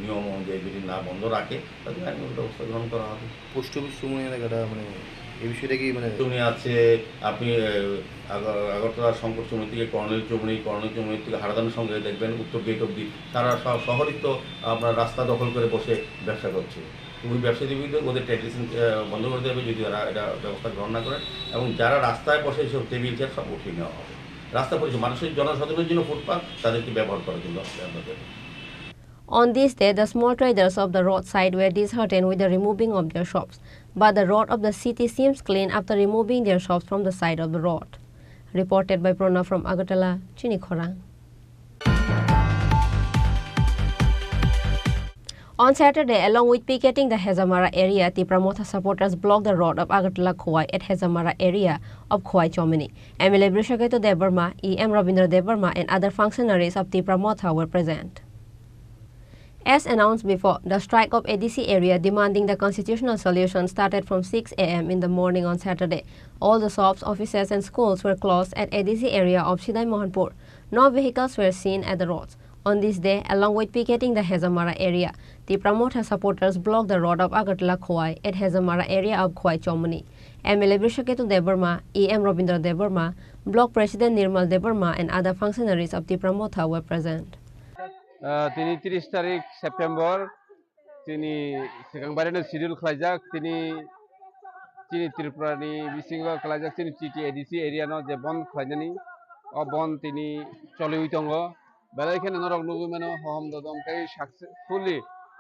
নিয়ম অনুযায়ী যদি না বন্ধ রাখে, তাদের আইনগত ব্যবস্থা গ্রহণ করা হবে। পোস্ট অফিস সুমনি এলাকাটা, মানে এই বিষয়টা কি মানে চুমনি আছে, আপনি আগরতলা শঙ্কর চুমনি থেকে কর্নেল চুমনি থেকে হারাদানের সঙ্গে দেখবেন উত্তর গেট অব্দি, তারা সব শহরই তো আপনার রাস্তা দখল করে বসে ব্যবসা করছে। ওই ব্যবসায়ীদের বিরুদ্ধে ওদের ট্রেডিশন বন্ধ করে দেবে যদি তারা এটা ব্যবস্থা গ্রহণ না করেন, এবং যারা রাস্তায় বসে সব টেবিল চেয়ার সব উঠিয়ে নেওয়া হবে। রাস্তা পরিষেবা মানুষের জনসাধারণের জন্য ফুটপাত, তাদেরকে ব্যবহার করার জন্য আমরা দেবো। On this day, the small traders of the roadside were disheartened with the removing of their shops, but the road of the city seems clean after removing their shops from the side of the road. Reported by Pranav from Agartala, Chini Khorang. On Saturday, along with picketing the Hazamara area, Tipramotha supporters blocked the road of Agartala Khowai at Hazamara area of Khowai Chomini. MLA Brishakaito Debarma, E.M. Rabindra Debarma and other functionaries of Tipramotha were present. As announced before, the strike of ADC area demanding the constitutional solution started from 6 a.m. in the morning on Saturday. All the shops, offices and schools were closed at ADC area of Sidai Mohanpur. No vehicles were seen at the roads. On this day, along with picketing the Hazamara area, the Pramotha supporters blocked the road of Agartala Khowai at Hazamara area of Khowai Chomuni. MLA Brishakaito Debarma, E.M. Rabindra Debarma, Block President Nirmal Debarma and other functionaries of the Pramotha were present. তিনি 30 তারিখ September তিনি সেখানবারেনো schedule খাইজাক তিনি চিনি ত্রিপুরানি বিসিংবা খাইজাক তিনি চিটি ADC এরিয়ানো যে বন খাইজানি অ বন তিনি চলিউইতঙ্গ বেলাইখানে নরক নুগুমেনো হহম দদম কাই সাকসেসফুলি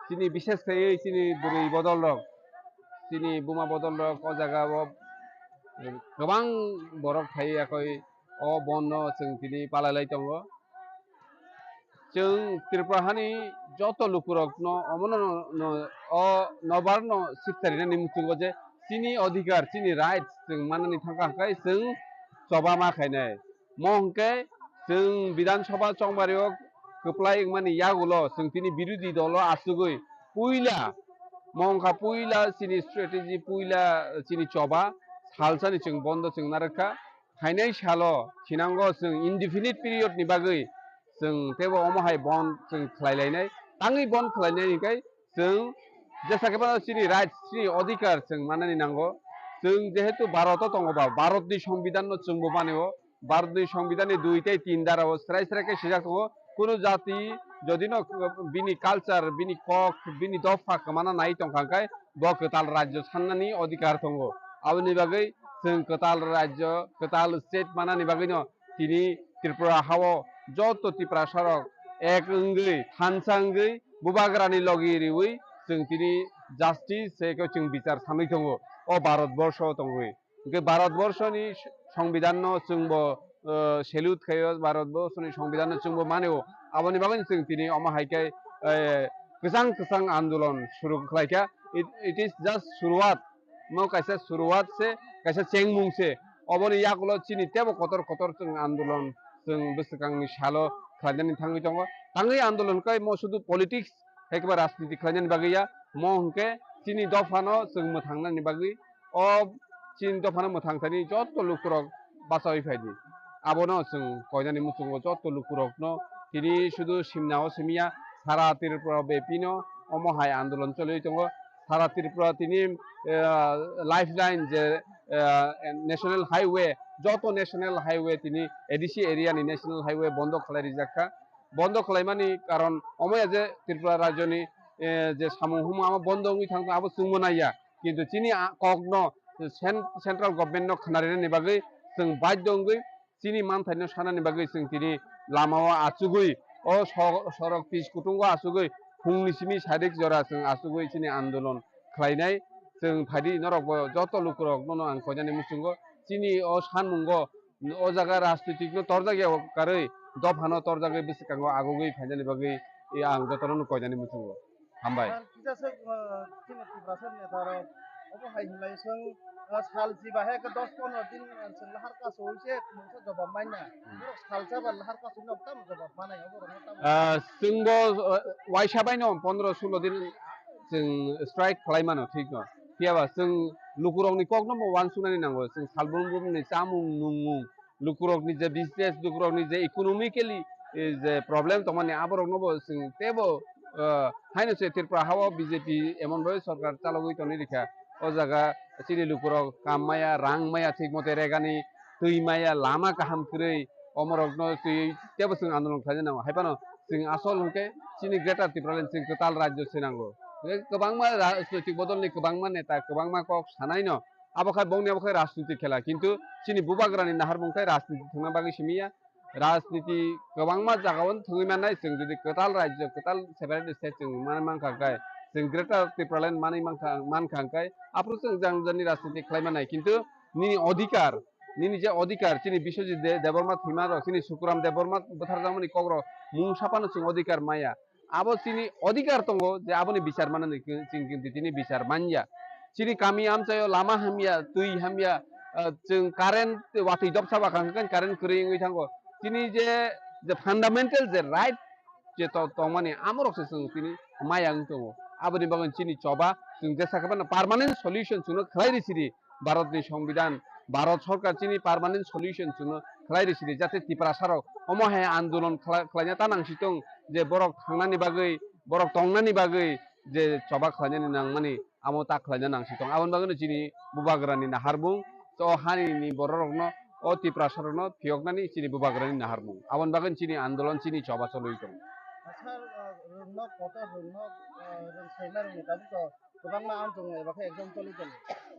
তিনি বিশেষ খাই তিনি বুড়ি বদল রক তিনি বুমা বদল রক অ জায়গা गोबां बरफ थायो अ बन जों दिनै पालायलायदङ जों त्रिपुराहानि যত লুকুরক ন অমন অ নবার ন সিস্তারিনা নিমুতুঙ্গ যে চিনি অধিকার চিনি রাইট जों माननि थांखाय जों सभा माखायनाय महंके जों विधानसभा चंबारियाव गोप्लाय माने यागुल जों तिनि बिरोधी दल आसुगै पुइला महंखा पुइला चिनि स्ट्रेटेजी पुइला चिनि चबा सालसानि जों बन्द जों नारखा खायनाय सालो थिनांगो जों इनडिफिनिट पिरियड नि बागै जों तेबो अमहाय बन जों खालायलायनाय आंनि बन खालायनायनिखाय जों जेसाखेबा चिनि राइट चिनि अधिकार जों माननि नांगौ जों जेहेतु भारत दङबा भारतनि संविधान जोंबो मानियो भारतनि संविधाननि 2 থেকে 3 दाराव स्राय स्रायके सिजाक दङ कुनु जाति যদি ন बिनि कालचार बिनि कक बिनि दफा कमाना नाय दंखांखाय ब कताल राज्य साननानि अधिकार दङ आबनि बागै जों कताल राज्य कताल स्टेट मानानि बागै न तिनि त्रिपुरा हाव যত त्रिपुरा सरक एक अंगै थानसांगै बुबाग्रानि लगिरिवै जों तिनि জাস্টিস सेको जों বিচার सानै दङ अ भारतवर्ष दङै के भारतवर्षनि संविधान जोंबो सेल्यूट खायो भारतवर्षनि संविधान जोंबो मानियो आबनि बागै जों तिनि अमाहायखाय गोजां गोजां आंदोलन शुरू खालायखा इट इज जस्ट शुरुआत म कैसे शुरुआत से कैसे चेंगमुं से अबनि याकुल चिनि तेबो कतर कतर जों आंदोलन जों बोसोरगांनि सालो खालायनानै थाङै दङ थाङै आंदोलनखाय म शुधु पलिटिक्स एकेबारे राजनीति खालायनायनि बागैया म हंके चिनि दफानो जों मोथांनायनि बागै अ चिनि दफानो मोथांथानि जत लुकुरक बासाय फायदि आबनो जों कयनानि मुसुंगो जत लुकुरकनो तिनि शुधु सिमनाव सिमिया सारा त्रिपुरा बेपिनो अमहाय आंदोलन चलै दङ सारा त्रिपुरा तिनि लाइफलाइन जे नेशनल हाईवे যত ন্যাশনাল হাইওয়ে তিনি এডিসি এরিয়ানি ন্যাশনাল হাইওয়ে বন্ধ খালাই রিজাকা বন্ধ খালাইমানি কারণ অময়া যে ত্রিপুরা রাজ্যনি যে সামুহুম আমা বন্ধ হই থাকতো আবো সুংমো নাইয়া কিন্তু চিনি কগ্ন সেন্ট্রাল গভর্নমেন্ট ন খানারিনি বাগै जों बायदंगै चिनि मानथाइनो सानानि बागै जों तिनि लामाव आसुगै अ सरक पिस कुटुंगो आसुगै फुंनिसिमि सारिक जरा जों आसुगै चिनि आंदोलन खालायनाय जों फायदि नरक যত लुकुरक न आं कयनानि मुसुंगो चिनि अ सानमुंगो अ जागा राजनीतिक तोर जायगायाव कारै दफानो तोर जायगायाव बेसेकांगो आगुगै फायनानि बागै आं जतरनो कयनानि मुसुंगो हामबाय किजासे चिनि त्रिपुरा सरने तारो अबहाय हिमलाय जों साल जिबाहे 10-15 दिन जों लाहार कासो इसे मोनसे जबाब माइना साल जाबा लाहार कासो नक्ताम जबाब मानायाव बर'नो जोंबो वाइसाबायनो 15-16 दिन जों स्ट्राइक खालायमानो ठीक न कियाबा जों लुकुरकनि कग्न वान सुनानि नांगौ जों सालबुंबुंनि चामुं नुमुं लुकुरकनि जे बिजनेस लुकुरकनि जे इकोनॉमिकली जे प्रॉब्लेम तमानि आबरकनोबो जों तेबो हाइनसे त्रिपुरा हाव बीजेपी एमन भाई सरकार चालगै तनि रिखा ओ जागा चिनि लुकुरक काममाया रांमाया ठीक मते रेगानि दैमाया लामा गाहाम खरै अमरकनो तेबो जों आंदोलन खालायनांगौ हायबानो जों आसल हंके चिनि ग्रेटार त्रिपुरानि जों कताल राज्य सिनांगौ गोबांमा राजनैतिक बदलनि गोबांमा नेता गोबांमा कक सानाय न आबखाय बंनि आबखाय राजनीति खेला किन्तु चिनि बुबाग्रानि नाहार बंखाय राजनीति थांना बागै सिमिया राजनीति गोबांमा जागावन थङैमानाय जों जुदि कताल राज्य कताल सेपारेट स्टेट जों मानखांखाय जों ग्रेटार त्रिपुरानि मानै मानखांखाय आप्रो जों जांजननि राजनीति खालायमानाय किन्तु निनि अधिकार निनि जे अधिकार चिनि बिश्वजित देबर्मा थैमा चिनि सुकुराम देबर्मा बोथारजामनि कग्र मुं सापानो जों अधिकार माया आबो चिनि अधिकार दंगो जे आबोनि बिचार माननि जों किन्तु चिनि बिचार मानिया चिनि कामी आमचायो लामा हामिया दै हामिया जों कारेन्ट वाटै दबसाबा खांगोन कारेन्ट खरै थांगो चिनि जे फान्डामेन्टेल जे राइट जे तमानि आमरकसे जों चिनि मायां दङ आबोनि बागै चिनि चबा जों जेसाखबा पार्मानेंट सल्यूशन सुनो खलायरिसिरि भारतनि संविधान भारत सरकार चिनि पार्मानेंट सल्यूशन सुनो खलायरिसिरि जाते त्रिपुरा साराव अमहाय आंदोलन खलायना तानांसितों जे बरक थांनानि बागै बरक तंनानि बागै जे चबा खलायनानि नांमानि आमो ता खलायना नांसितों आबोनि बागै चिनि बुबाग्रानि नाहारबुं तो हारिनि बररकनो अ त्रिपुरा सारावनो फियकनानि चिनि बुबाग्रानि नाहारबुं आबोनि बागै चिनि आंदोलन चिनि चबा चलुइ दं सार रोंनो फट' रोंनो रोंसायना रोंनो दाबो गोबांमा आं दङ एबा एग्जाम चलिदों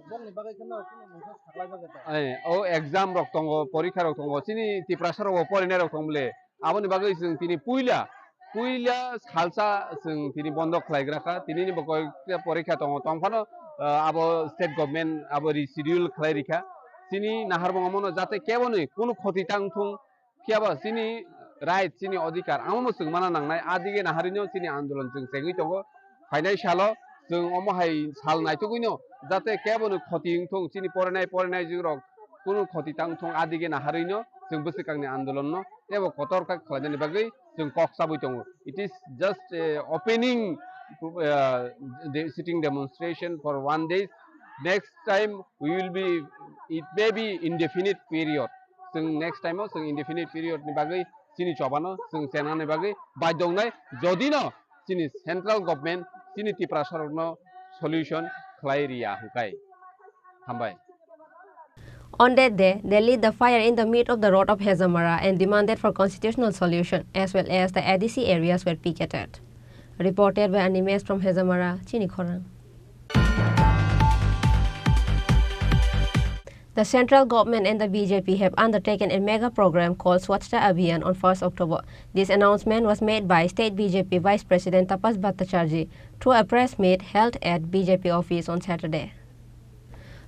जोंनि बागै कुनु मोनसे साग्लाय बागै ओ एग्जाम रक दङ परीक्षा रक दङ चिनि त्रिपुरा साराव फरायनाय रक दंले आबोनि बागै जों तिनि पुइला खालसा जों तिनि बन्द खालायग्राखा तिनि बकय परीक्षा दङ तंफानो आबो स्टेट गभर्नमेंट आबो रिशिड्यूल खालायरिखा चिनि नाहारबङामनो जाते केबोनो कुनु खति तांथुं कियाबा चिनि রাইট চিনি অধিকার আমো जों माना नांनाय आदिगे नाहारिनो चिनि आन्दोलन जों सेङै दङ फाइनाय सालो जों अमहाय साल नायथगैनो जाते केबनो खति थं चिनि फरायनाय जिरक कुनु खति तां थं आदिगे नाहारिनो जों बोसोरखांनि आन्दोलननो एबो कतरका खालामनायनि बागै जों कक्साबै दङ it is just opening sitting demonstration for 1 day. Next time we will be, it may be indefinite period. जों next time जों indefinite period नि बागै चिनि चबानो जों सेनानि बागै बायदंनाय जदिनो चिनि सेंट्रल गभर्नमेंट चिनि त्रिपुरा सरकारनो सल्यूशन खालायरिया हुकाय हामबाय. On that day, they lit the fire in the mid of the road of Hazamara and demanded for constitutional solution, as well as the ADC areas were picketed. Reported by Animes from Hazamara, Chini Khorang. The central government and the BJP have undertaken a mega program called Swachhta Abhiyan on 1st October. This announcement was made by State BJP Vice President Tapas Bhattacharjee through a press meet held at BJP office on Saturday.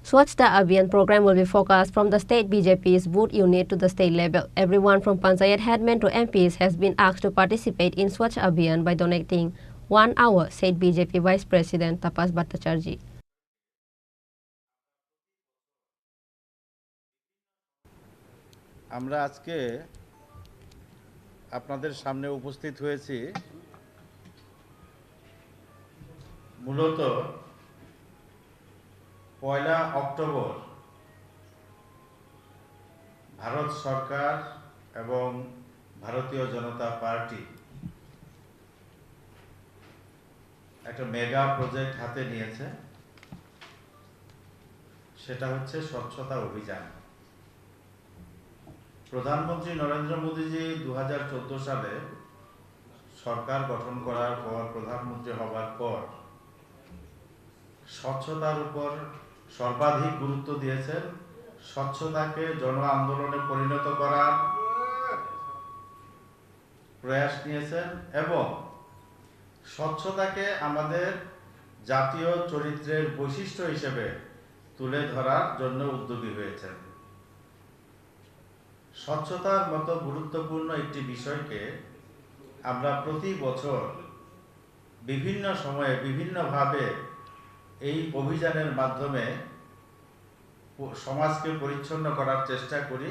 Swachhta Abhiyan program will be focused from the state BJP's booth unit to the state level. Everyone from Panchayat headmen to MPs has been asked to participate in Swachh Abhiyan by donating 1 hour, said BJP Vice President Tapas Bhattacharjee. আমরা আজকে আপনাদের সামনে উপস্থিত হয়েছি মূলত 1 October Bharat সরকার এবং ভারতীয় জনতা party একটা মেগা প্রজেক্ট হাতে নিয়েছে, সেটা হচ্ছে স্বচ্ছতা অভিযান। প্রধানমন্ত্রী নরেন্দ্র মোদীজি 2014 সালে সরকার গঠন করার পর, প্রধানমন্ত্রী হবার পর স্বচ্ছতার উপর সর্বাধিক গুরুত্ব দিয়েছেন। স্বচ্ছতাকে জন আন্দোলনে পরিণত করার প্রয়াস নিয়েছেন এবং স্বচ্ছতাকে আমাদের জাতীয় চরিত্রের বৈশিষ্ট্য হিসেবে তুলে ধরার জন্য উদ্যোগী হয়েছেন। স্বচ্ছতার মতো গুরুত্বপূর্ণ একটি বিষয়কে আমরা প্রতি বছর বিভিন্ন সময়ে বিভিন্নভাবে এই অভিযানের মাধ্যমে সমাজকে পরিচ্ছন্ন করার চেষ্টা করি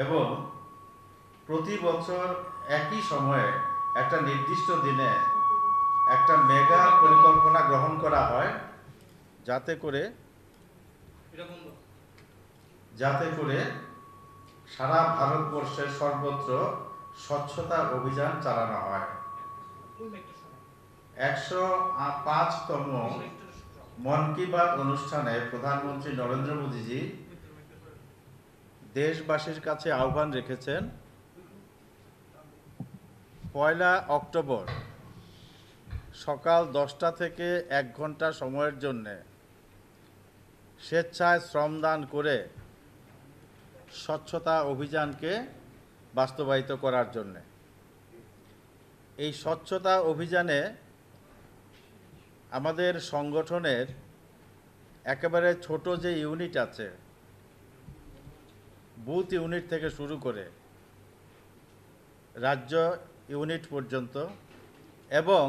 এবং প্রতি বছর একই সময়ে একটা নির্দিষ্ট দিনে একটা মেগা পরিকল্পনা গ্রহণ করা হয় যাতে করে সারা ভারতবর্ষের সর্বত্র স্বচ্ছতা অভিযান চালানো হয়। 105তম মন কি বাত অনুষ্ঠানে প্রধানমন্ত্রী নরেন্দ্র মোদীজি দেশবাসীর কাছে আহ্বান রেখেছেন 1 অক্টোবর সকাল 10টা থেকে 1 ঘন্টা সময়ের জন্য স্বেচ্ছায় শ্রমদান করে স্বচ্ছতা অভিযানকে বাস্তবায়িত করার জন্য। এই স্বচ্ছতা অভিযানে আমাদের সংগঠনের একেবারে ছোট যে ইউনিট আছে, বুথ ইউনিট থেকে শুরু করে রাজ্য ইউনিট পর্যন্ত এবং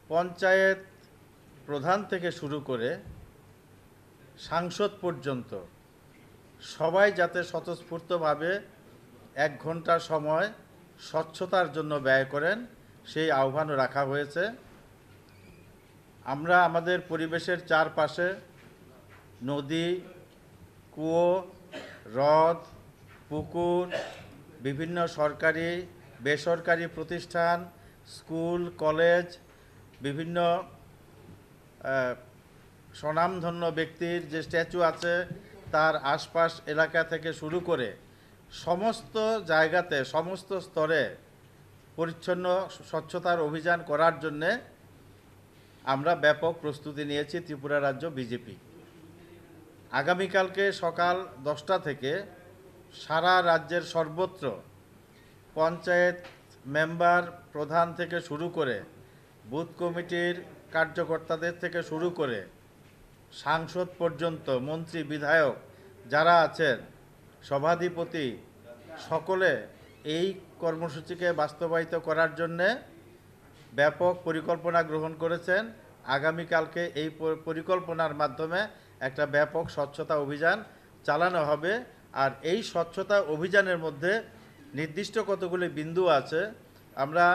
পঞ্চায়েত প্রধান থেকে শুরু করে সাংসদ পর্যন্ত সবাই যাতে স্বতঃস্ফূর্তভাবে 1 ঘন্টা সময় স্বচ্ছতার জন্য ব্যয় করেন সেই আহ্বান রাখা হয়েছে। আমরা আমাদের পরিবেশের চারপাশে নদী, কুয়ো, হ্রদ, পুকুর, বিভিন্ন সরকারি বেসরকারি প্রতিষ্ঠান, স্কুল, কলেজ, বিভিন্ন স্বনামধন্য ব্যক্তির যে স্ট্যাচু আছে তার আশপাশ এলাকা থেকে শুরু করে সমস্ত জায়গাতে সমস্ত স্তরে পরিচ্ছন্ন স্বচ্ছতার অভিযান করার জন্যে আমরা ব্যাপক প্রস্তুতি নিয়েছি ত্রিপুরা রাজ্য বিজেপি। আগামীকালকে সকাল 10টা থেকে সারা রাজ্যের সর্বত্র পঞ্চায়েত মেম্বার প্রধান থেকে শুরু করে বুথ কমিটির কার্যকর্তাদের থেকে শুরু করে সাংসদ পর্যন্ত, মন্ত্রী বিধায়ক যারা আছেন, সভাধিপতি সকলে এই কর্মসূচিকে বাস্তবায়িত করার জন্যে ব্যাপক পরিকল্পনা গ্রহণ করেছেন। আগামীকালকে এই পরিকল্পনার মাধ্যমে একটা ব্যাপক স্বচ্ছতা অভিযান চালানো হবে। আর এই স্বচ্ছতা অভিযানের মধ্যে নির্দিষ্ট কতগুলি বিন্দু আছে। আমরা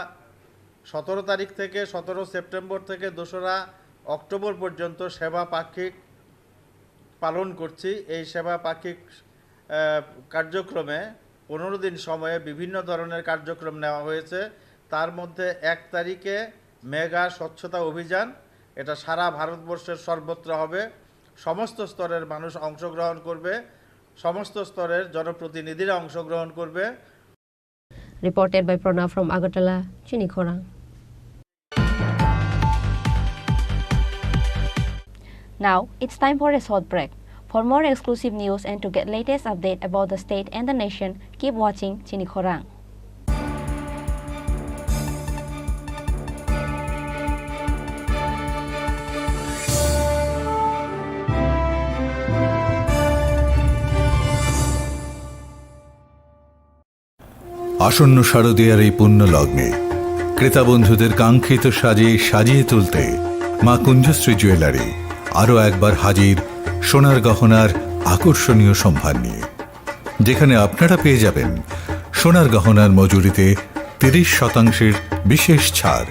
17 তারিখ থেকে 17 সেপ্টেম্বর থেকে 2রা অক্টোবর পর্যন্ত সেবা পাক্ষিক পালন করছি। এই সেবা পাক্ষিক কার্যক্রমে 15 দিন সময়ে বিভিন্ন ধরনের কার্যক্রম নেওয়া হয়েছে। তার মধ্যে 1 তারিখে মেগা স্বচ্ছতা অভিযান, এটা সারা ভারতবর্ষের সর্বত্র হবে। সমস্ত স্তরের মানুষ অংশগ্রহণ করবে, সমস্ত স্তরের জনপ্রতিনিধিরা অংশগ্রহণ করবে। Reported by Pranav from Agartala, Chini Khorang. Now, it's time for a short break. For more exclusive news and to get latest update about the state and the nation, keep watching Chini Khorang. আসন্ন শারদীয়ার এই পুণ্য লগ্নে ক্রেতা বন্ধুদের কাঙ্ক্ষিত সাজে সাজিয়ে তুলতে মা কুঞ্জশ্রী জুয়েলারি আরও একবার হাজির সোনার গহনার আকর্ষণীয় সম্ভার নিয়ে, যেখানে আপনারা পেয়ে যাবেন সোনার গহনার মজুরিতে 30% বিশেষ ছাড়।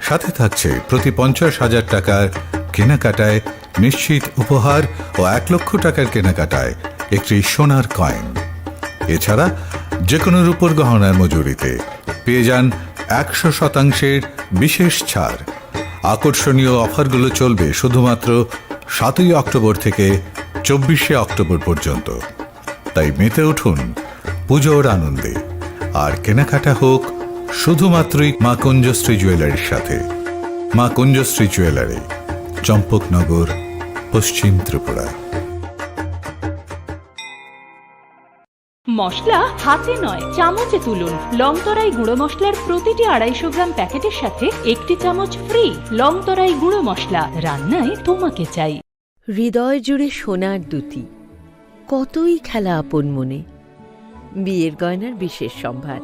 সাথে থাকছে প্রতি 50,000 টাকার কেনাকাটায় নিশ্চিত উপহার ও 1 লক্ষ টাকার কেনাকাটায় একটি সোনার কয়েন। এছাড়া যে কোনো রূপোর গহনার মজুরিতে পেয়ে যান 100% বিশেষ ছাড়। আকর্ষণীয় অফারগুলো চলবে শুধুমাত্র 7ই অক্টোবর থেকে 24শে অক্টোবর পর্যন্ত। তাই মেতে উঠুন পুজোর আনন্দে, আর কেনাকাটা হোক শুধুমাত্রই মা কুঞ্জশ্রী জুয়েলারির সাথে। মা কুঞ্জশ্রী জুয়েলারি, চম্পকনগর, পশ্চিম ত্রিপুরা। মশলা হাতে নয় চামচে তুলুন। লংতরাই গুঁড়ো মশলার প্রতিটি 250 গ্রাম প্যাকেটের সাথে 1টি চামচ ফ্রি। লংতরাই গুঁড়ো মশলা, রান্নায় তোমাকে চাই। হৃদয় জুড়ে সোনার দুটি, কতই খেলা আপন মনে। বিয়ের গয়নার বিশেষ সম্ভার।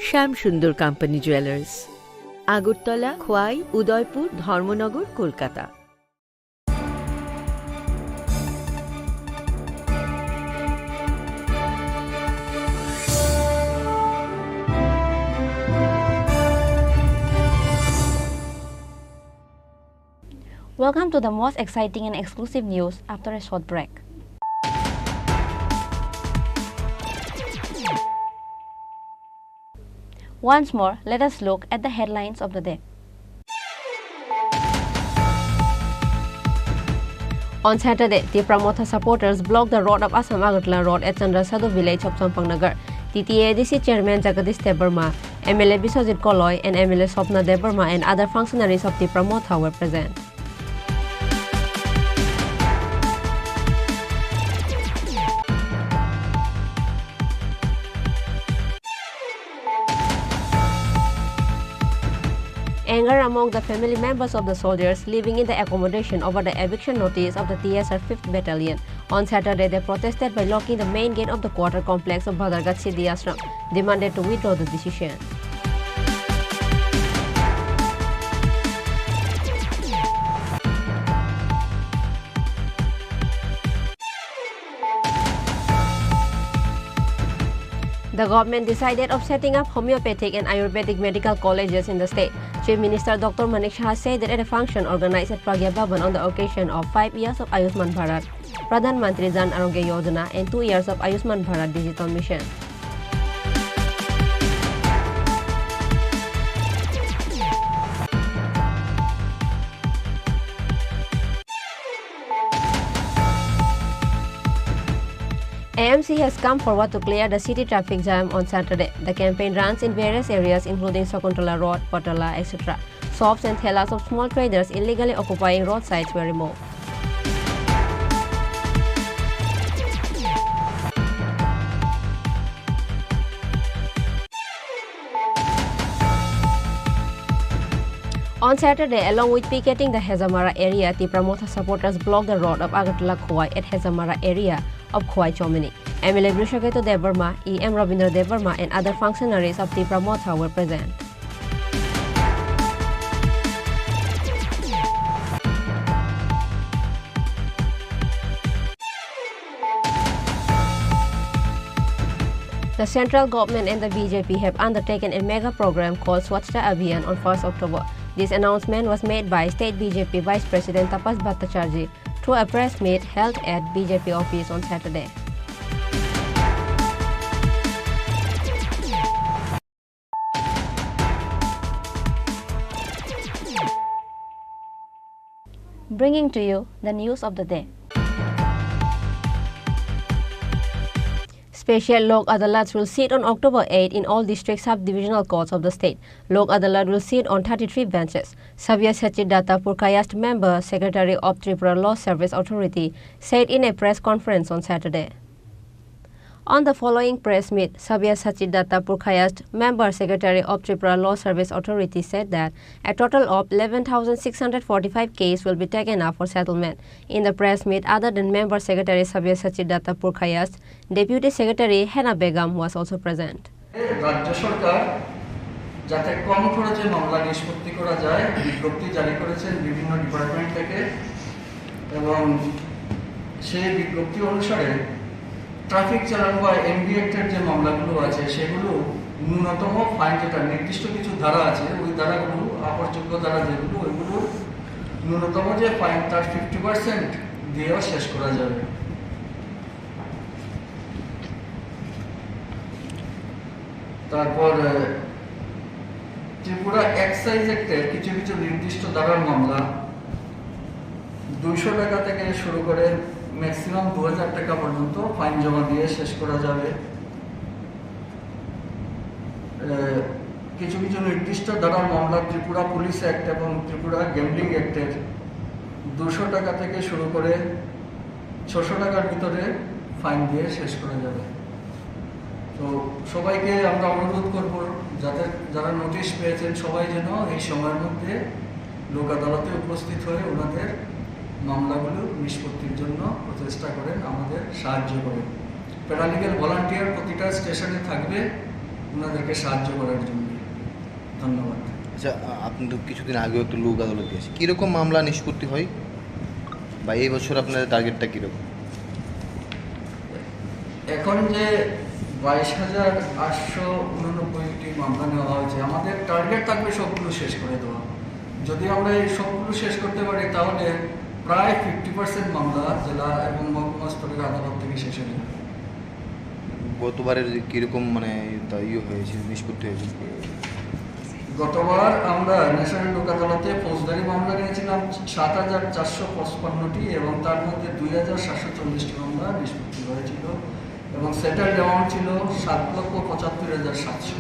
শ্যাম সুন্দর company jewellers, Agartala, Khowai, Udaipur, Dharmanagar, Kolkata. Welcome to the most exciting and exclusive news after a short break. Once more, let us look at the headlines of the day. On Saturday, Tripura supporters blocked the road of Assam Agartala Road at Chandrasadhu village of Champangnagar. TTADC Chairman Jagadish Debarma, MLA Biswajit Koloy and MLA Swapna Debarma and other functionaries of Tripura were present. Anger among the family members of the soldiers living in the accommodation over the eviction notice of the TSR 5th Battalion. On Saturday, they protested by locking the main gate of the quarter complex of Bhadargat Siddhi Ashram, demanded to withdraw the decision. The government decided of setting up homeopathic and Ayurvedic medical colleges in the state. Chief Minister Dr. Manik Shah said that at a function organized at Pragya Bhavan on the occasion of 5 years of Ayushman Bharat, Pradhan Mantri Jan Arogya Yojana and 2 years of Ayushman Bharat Digital Mission. AMC has come forward to clear the city traffic jam on Saturday. The campaign runs in various areas including Sakuntala Road, Patala, etc. Shops and thellas of small traders illegally occupying roadsides were removed. On Saturday, along with picketing the Hazamara area, Tripura Motha supporters blocked the road of Agartala Khowai at Hazamara area of Khowai Chomini. MLA Brishaketu Devarma, E.M. Rabindra Devarma and other functionaries of Tripura Motha were present. The central government and the BJP have undertaken a mega program called Swachhta Abhiyan on 1st October. This announcement was made by State BJP Vice President Tapas Bhattacharjee through a press meet held at BJP office on Saturday. Bringing to you the news of the day. Special Lok Adalats will sit on October 8 in all district sub-divisional courts of the state. Lok Adalat will sit on 33 benches. Sabya Sachidatta Purkayast member, Secretary of Tripura Law Service Authority, said in a press conference on Saturday. On the following press meet, Sabya Sachidatta Purkayast, member secretary of Tripura Law Service Authority, said that a total of 11,645 cases will be taken up for settlement. In the press meet, other than member secretary Sabya Sachidatta Purkayast, deputy secretary Hena Begum was also present. রাজ্য সরকার যাতে কম খরচে মামলা নিষ্পত্তি করা যায় বিজ্ঞপ্তি জারি করেছেন বিভিন্ন ডিপার্টমেন্ট থেকে এবং সেই বিজ্ঞপ্তি অনুসারে ট্রাফিক চালান বা এমডি অ্যাক্টের যে মামলাগুলো আছে সেগুলো ন্যূনতম ফাইন যেটা নির্দিষ্ট কিছু ধারা আছে ওই ধারাগুলো আপরযোগ্য ধারা যেগুলো ওইগুলো ন্যূনতম যে ফাইন তার 50% দিয়েও শেষ করা যাবে। তারপর ত্রিপুরা এক্সাইজ অ্যাক্টের কিছু কিছু নির্দিষ্ট ধারার মামলা 200 টাকা থেকে শুরু করে ম্যাক্সিমাম 2000 টাকা পর্যন্ত ফাইন জমা দিয়ে শেষ করা যাবে। কিছু কিছু নির্দিষ্ট ধারার মামলা ত্রিপুরা পুলিশ অ্যাক্ট এবং ত্রিপুরা গ্যাম্বলিং অ্যাক্টের 200 টাকা থেকে শুরু করে 600 টাকার ভিতরে ফাইন দিয়ে শেষ করা যাবে। তো সবাইকে আমরা অনুরোধ করব যাতে যারা নোটিশ পেয়েছেন সবাই যেন এই সময়ের মধ্যে লোক আদালতে উপস্থিত হয়ে ওনাদের মামলাগুলো নিষ্পত্তির জন্য প্রচেষ্টা করেন, আমাদের সাহায্য করেন। প্যারালিগাল ভলান্টিয়ার প্রতিটা স্টেশনে থাকবে ওনাদেরকে সাহায্য করার জন্য। ধন্যবাদ। আচ্ছা, আপনি তো কিছুদিন আগেও তো লোক আদালত দিয়েছে, কীরকম মামলা নিষ্পত্তি হয় বা এই বছর আপনাদের টার্গেটটা কীরকম? এখন যে 22,889টি মামলা নেওয়া হয়েছে, আমাদের টার্গেট থাকবে সবগুলো শেষ করে দেওয়া। যদি আমরা এই সবগুলো শেষ করতে পারি তাহলে প্রায় 50% মামলা জেলা এবং মহকুমা স্তরের আদালত থেকে শেষ হয়ে যাবে। গতবারের কিরকম মানে হয়েছে, নিষ্পত্তি হয়েছে? গতবার আমরা ন্যাশনাল লোক আদালতে ফৌজদারি মামলা নিয়েছিলাম 7,455টি এবং তার মধ্যে 2,740টি মামলা নিষ্পত্তি হয়েছিল এবং সেটেলড অ্যামাউন্ট ছিল 7,75,700।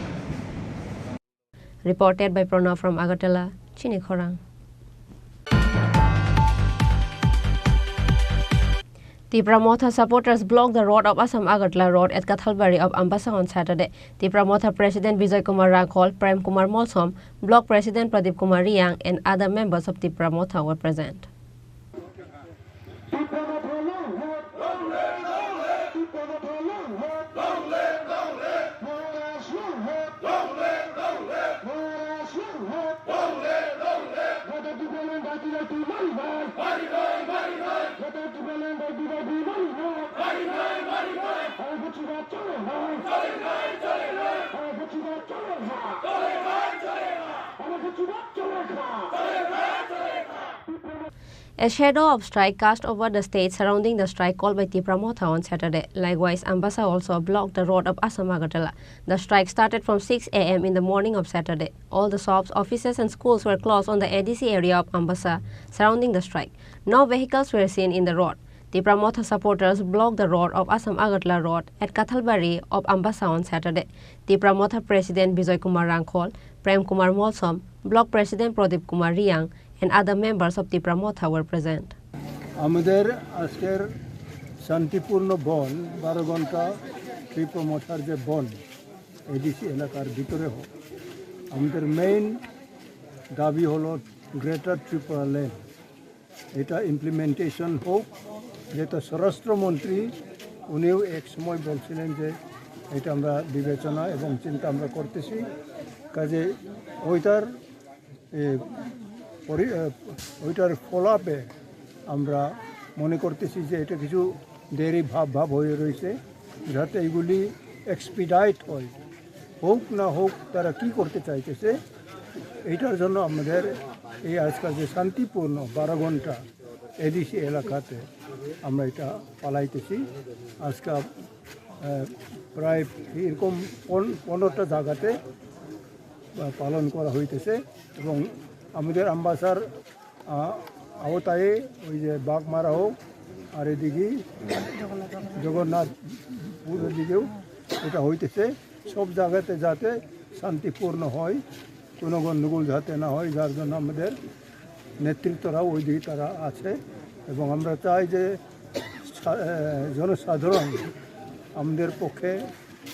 Reported by Pranav from Agartala, Chini Khorang. Tripura Motha supporters blocked the road of Assam Agartala Road at Kathalbari of Ambassa on Saturday. Tripura Motha President Vijay Kumar Rakhol, Prem Kumar Molsom, Block President Pradeep Kumar Riang and other members of Tripura Motha were present. A shadow of strike cast over the state surrounding the strike called by Tripura Motha on Saturday. Likewise, Ambassa also blocked the road of Assam Agartala. The strike started from 6 a.m. in the morning of Saturday. All the shops, offices and schools were closed on the ADC area of Ambassa surrounding the strike. No vehicles were seen in the road. Tripura Motha supporters blocked the road of Assam Agartala Road at Kathalbari of Ambassa on Saturday. Tripura Motha President Vijay Kumar Rakhol, Prem Kumar Molsom, Block President Pradeep Kumar Riang and other members of Tripura Motha were present. আমাদের আজকের শান্তিপূর্ণ বন 12 ঘন্টা ত্রিপুরা মথার যে বন ADC এলাকার ভিতরে হোক, আমাদের মেইন দাবি হলো গ্রেটার ত্রিপুরা লেন, এটা ইমপ্লিমেন্টেশন হোক। যেটা স্বরাষ্ট্রমন্ত্রী উনিও এক সময় বলছিলেন যে এটা আমরা বিবেচনা এবং চিন্তা আমরা করতেছি, কাজে ওইটার ফলাপে আমরা মনে করতেছি যে এটা কিছু দেরি ভাব হয়ে রয়েছে, যাতে এগুলি এক্সপিডাইট হয়, হোক না হোক তারা কি করতে চাইতেছে। এইটার জন্য আমাদের এই আজকাল যে শান্তিপূর্ণ 12 ঘন্টা এডিসি এলাকাতে আমরা এটা পালাইতেছি। আজকাল প্রায় এরকম 15টা জায়গাতে পালন করা হইতেছে এবং আমাদের আম্বাসার আওতায় ওই যে বাগমারা হোক আর এদিকে জগন্নাথপুরের দিকেও এটা হইতেছে। সব জায়গাতে যাতে শান্তিপূর্ণ হয়, কোনো গণ্ডগোল যাতে না হয়, যার জন্য আমাদের নেতৃত্বরাও ওই দিকে তারা আছে এবং আমরা চাই যে জনসাধারণ আমাদের পক্ষে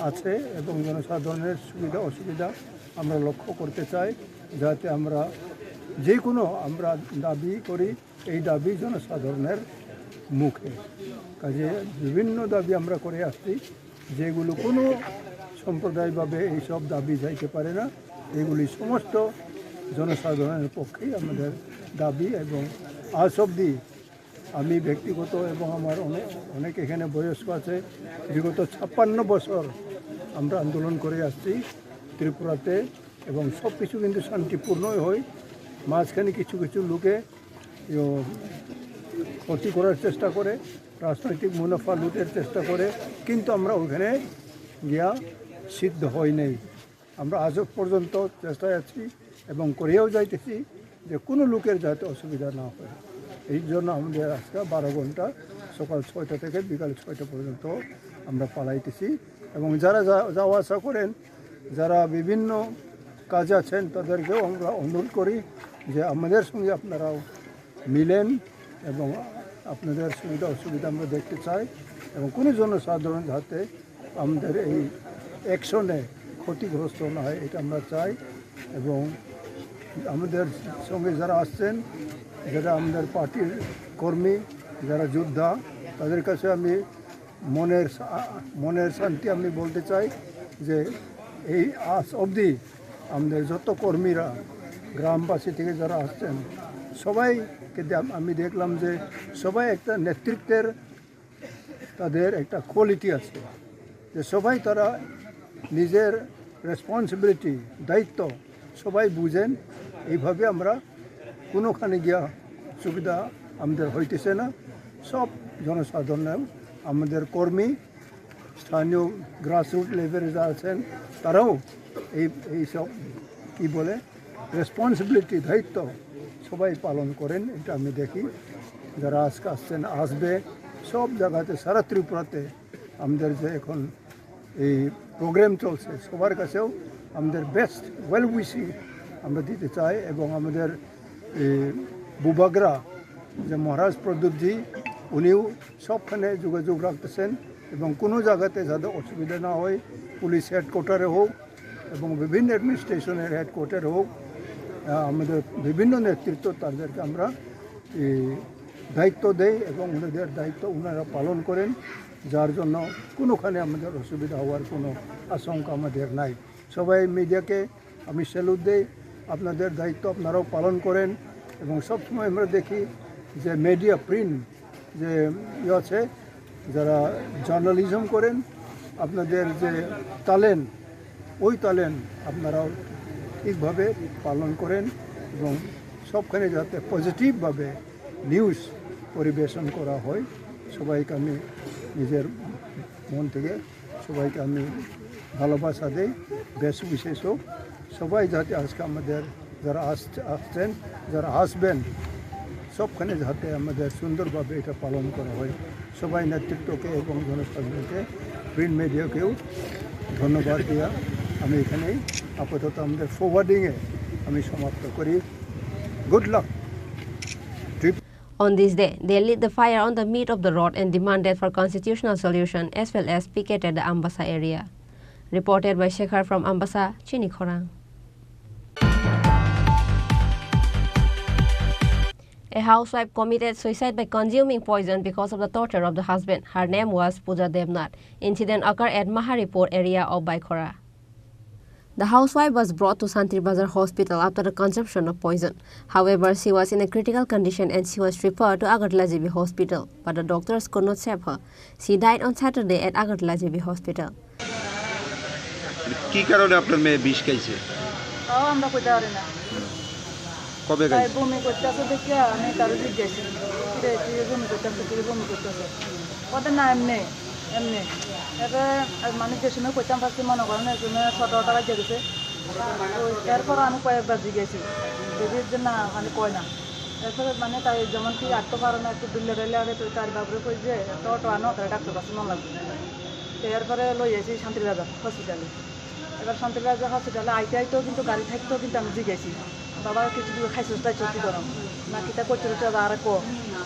আছে এবং জনসাধারণের সুবিধা অসুবিধা আমরা লক্ষ্য করতে চাই, যাতে আমরা যে কোনো আমরা দাবি করি এই দাবি জনসাধারণের মুখে। কাজে বিভিন্ন দাবি আমরা করে আসছি, যেগুলো কোনো সম্প্রদায়ভাবে এইসব দাবি যাইতে পারে না, এগুলি সমস্ত জনসাধারণের পক্ষেই আমাদের দাবি। এবং আজ অবধি আমি ব্যক্তিগত এবং আমার অনেক এখানে বয়স্ক আছে, বিগত 56 বছর আমরা আন্দোলন করে আসছি ত্রিপুরাতে এবং সব কিছু কিন্তু শান্তিপূর্ণই হয়। মাঝখানে কিছু কিছু লোকে ক্ষতি করার চেষ্টা করে, রাজনৈতিক মুনাফা লুটের চেষ্টা করে, কিন্তু আমরা ওখানে গিয়া সিদ্ধ হই নাই। আমরা আজও পর্যন্ত চেষ্টায় আছি এবং করেও যাইতেছি যে কোনো লোকের যাতে অসুবিধা না হয়। এই জন্য আমাদের আজকে 12 ঘন্টা সকাল 6টা থেকে বিকাল 6টা পর্যন্ত আমরা পালাইতেছি এবং যারা যাওয়া আসা করেন, যারা বিভিন্ন কাজে আছেন, তাদেরকেও আমরা অনুরোধ করি যে আমাদের সঙ্গে আপনারাও মিলেন এবং আপনাদের সুবিধা অসুবিধা আমরা দেখতে চাই এবং কোনো জনসাধারণ যাতে আমাদের এই অ্যাকশনে ক্ষতিগ্রস্ত না হয় এটা আমরা চাই। এবং আমাদের সঙ্গে যারা আসছেন, যারা আমাদের পার্টির কর্মী, যারা যোদ্ধা, তাদের কাছে আমি মনের শান্তি আমি বলতে চাই যে এই আজ অবধি আমাদের যত কর্মীরা গ্রামবাসী থেকে যারা আসছেন সবাইকে আমি দেখলাম যে সবাই একটা নেতৃত্বের তাদের একটা কোয়ালিটি আছে, যে সবাই তারা নিজের রেসপন্সিবিলিটি দায়িত্ব সবাই বুঝেন। এইভাবে আমরা কোনোখানে গিয়া সুবিধা আমাদের হইতেছে না। সব জনসাধারণ আমাদের কর্মী, স্থানীয় গ্রাসরুট লেভেলে যারা আছেন তারাও এই সব কী বলে রেসপন্সিবিলিটি দায়িত্ব সবাই পালন করেন, এটা আমি দেখি। যারা আজকে আসছেন আসবে সব জায়গাতে, সারা ত্রিপুরাতে আমাদের যে এখন এই প্রোগ্রাম চলছে সবার কাছেও আমাদের বেস্ট ওয়েল উইশিং আমরা দিতে চাই। এবং আমাদের বুবাগরা যে মহারাজ প্রদ্যুৎজি, উনিও সবখানে যোগাযোগ রাখতেছেন এবং কোনো জায়গাতে যাতে অসুবিধা না হয়, পুলিশ হেডকোয়ার্টারে হোক এবং বিভিন্ন অ্যাডমিনিস্ট্রেশনের হেডকোয়ার্টারে হোক, আমাদের বিভিন্ন নেতৃত্ব তাদেরকে আমরা দায়িত্ব দেই এবং ওনাদের দায়িত্ব ওনারা পালন করেন, যার জন্য কোনোখানে আমাদের অসুবিধা হওয়ার কোনো আশঙ্কা আমাদের নাই। সবাই মিডিয়াকে আমি স্যালুট দেই, আপনাদের দায়িত্ব আপনারাও পালন করেন এবং সবসময় আমরা দেখি যে মিডিয়া প্রিন্ট যে আছে, যারা জার্নালিজম করেন, আপনাদের যে ট্যালেন্ট ওই ট্যালেন্ট আপনারাও ঠিকভাবে পালন করেন এবং সবখানে যাতে পজিটিভভাবে নিউজ পরিবেশন করা হয়। সবাইকে আমি নিজের মন থেকে সবাইকে আমি ভালোবাসা দেই, বেশ বিশেষ হোক। সবাই যাতে আজকে আমাদের যারা আসছেন, যারা আসবেন, সবখানে যাতে আমাদের সুন্দরভাবে এটা পালন করা হয়। সবাই নেতৃত্বকে এবং জনসাধারণকে, প্রিন্ট মিডিয়াকেও ধন্যবাদ দেওয়া আমি এখানেই আপাতত আমাদের ফরওয়ার্ডিংয়ে আমি সমাপ্ত করি। Good luck. On this day, they lit the fire on the mid of the road and demanded for constitutional solution as well as picketed the Ambassa area. Reported by Shekhar from Ambassa, Chini Khorang. A housewife committed suicide by consuming poison because of the torture of the husband. Her name was Pooja Devnath. Incident occurred at Maharipur area of Baikora. The housewife was brought to Santri Bazar hospital after the consumption of poison. However, she was in a critical condition and she was referred to Agartala JB hospital, but the doctors could not save her. She died on Saturday at Agartala JB hospital. কি কারণে আপনার মেয়ে বিষ খাইছে? আমরা কইতে পারি না। কবে খাইছে? বমি করতেছে দেখে আমি তার জিজ্ঞেস করি বমি করতেছে কত না এমনি এবার মানে যে সময় কইতাম পারছি মনে করেন এই সময় 7-8টা বাজে গেছে। এরপর আমি কয়েকবার জিজ্ঞেসি দিদির যে না মানে কয় না। এরপরে মানে তাই যেমন কি আটতে পারো না একটু দিল্লে রেলে আরে তুই তার বাবরে কই যে অটো আনো তাই ডাক্তার কাছে মন লাগবে। এরপরে লই আসি শান্তিবাজার হসপিটালে। এবার শান্তিবাজার হসপিটালে আইতেও কিন্তু গাড়ি থাকতেও কিন্তু আমি জিজ্ঞেসি বাবা কিছু খাইছিস টাইছিস কি করো না কিতা করছিল আর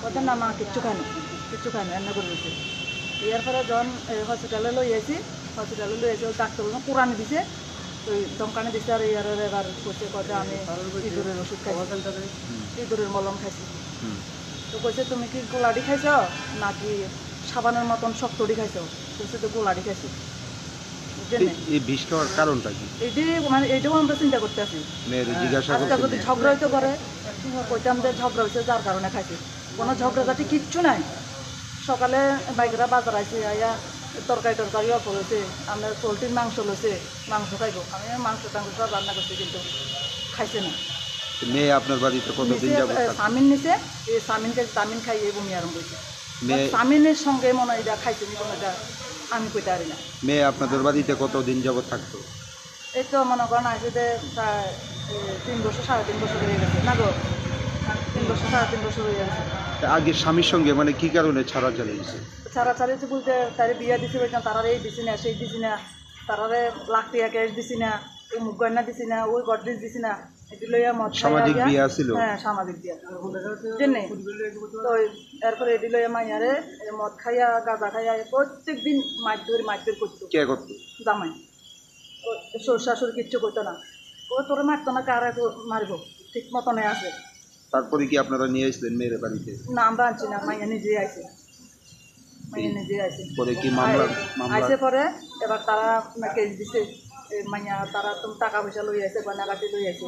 কোথায় না মা কিচ্ছু খায়নি রান্না করে দিয়েছে। এরপরে যখন হসপিটালে লই আসি ডাক্তার কোরআনে দিছে ওই দমকানে দিছে আর এবার করছে কথা আমি ইঁদুরের ওষুধ খাইছি ইঁদুরের মলম খাইছি। তো কইছে তুমি কি গোলাডি খাইছ নাকি সাবানের মতন শক্তডি খাইছ? কইছে তো গোলাডি খাইছি। এই বিষ খাওয়ার কারণটা কি? এইটাও আমরা চিন্তা করতে আছি। আজকে যদি ঝগড়া হইতে পারে কইতাম যে ঝগড়া হয়েছে যার কারণে খাইছি, কোনো ঝগড়াঝাটি কিচ্ছু নাই। সকালে বাইকরা বাজার আইসি আইয়া তরকারি অল্প হয়েছে আপনার পোলট্রির মাংস লইছে মাংস খাইব। আমি মাংস টাংস সব রান্না করছি কিন্তু খাইছে না। মেয়ে আপনার বাড়িতে কতদিন যাবত? সামিন নিছে এই সামিন খাইয়ে বমি আরম্ভ হয়েছে। সামিনের সঙ্গে মনে হয় এটা খাইছে এটা আমি কইতে পারি না। মেয়ে আপনাদের বাড়িতে কতদিন যাবত থাকতো? এই তো মনে করেন আসে যে প্রায় 3 বছর 3.5 বছর হয়ে গেছে না গো 3 বছর 3.5 বছর হয়ে গেছে। আগের স্বামীর সঙ্গে মানে কি কারণে ছাড়া চালিয়েছে? ছাড়া চালিয়েছে বলতে তারে বিয়া দিছে বলতাম তারা এই দিছি না সেই দিছি না তারারে লাখ টাকা ক্যাশ দিছি না ওই মুখ গয়না দিছি না ওই গডরেজ দিছি না এটি লইয়া মদ সামাজিক বিয়া ছিল। হ্যাঁ সামাজিক বিয়া জেনে তো এরপরে এটি লইয়া মাইয়ারে মদ খাইয়া গাঁজা খাইয়া প্রত্যেকদিন মারধর করতো। কে করতো? জামাই। শ্বশুর শাশুড়ি কিচ্ছু করতো না। ও তোরে মারতো না কার মারবো ঠিক মতনে আছে। তারপরে কি আপনারা নিয়ে আসলেন মেয়ের বাড়িতে? না আমরা আনছি না মাইয়া নিজে আইছে পরে কি মামলা আইসে পরে এবার তারা কেস দিছে মাইয়া তারা তুমি টাকা পয়সা লই আইছে গয়নাগাটি লই আইছে।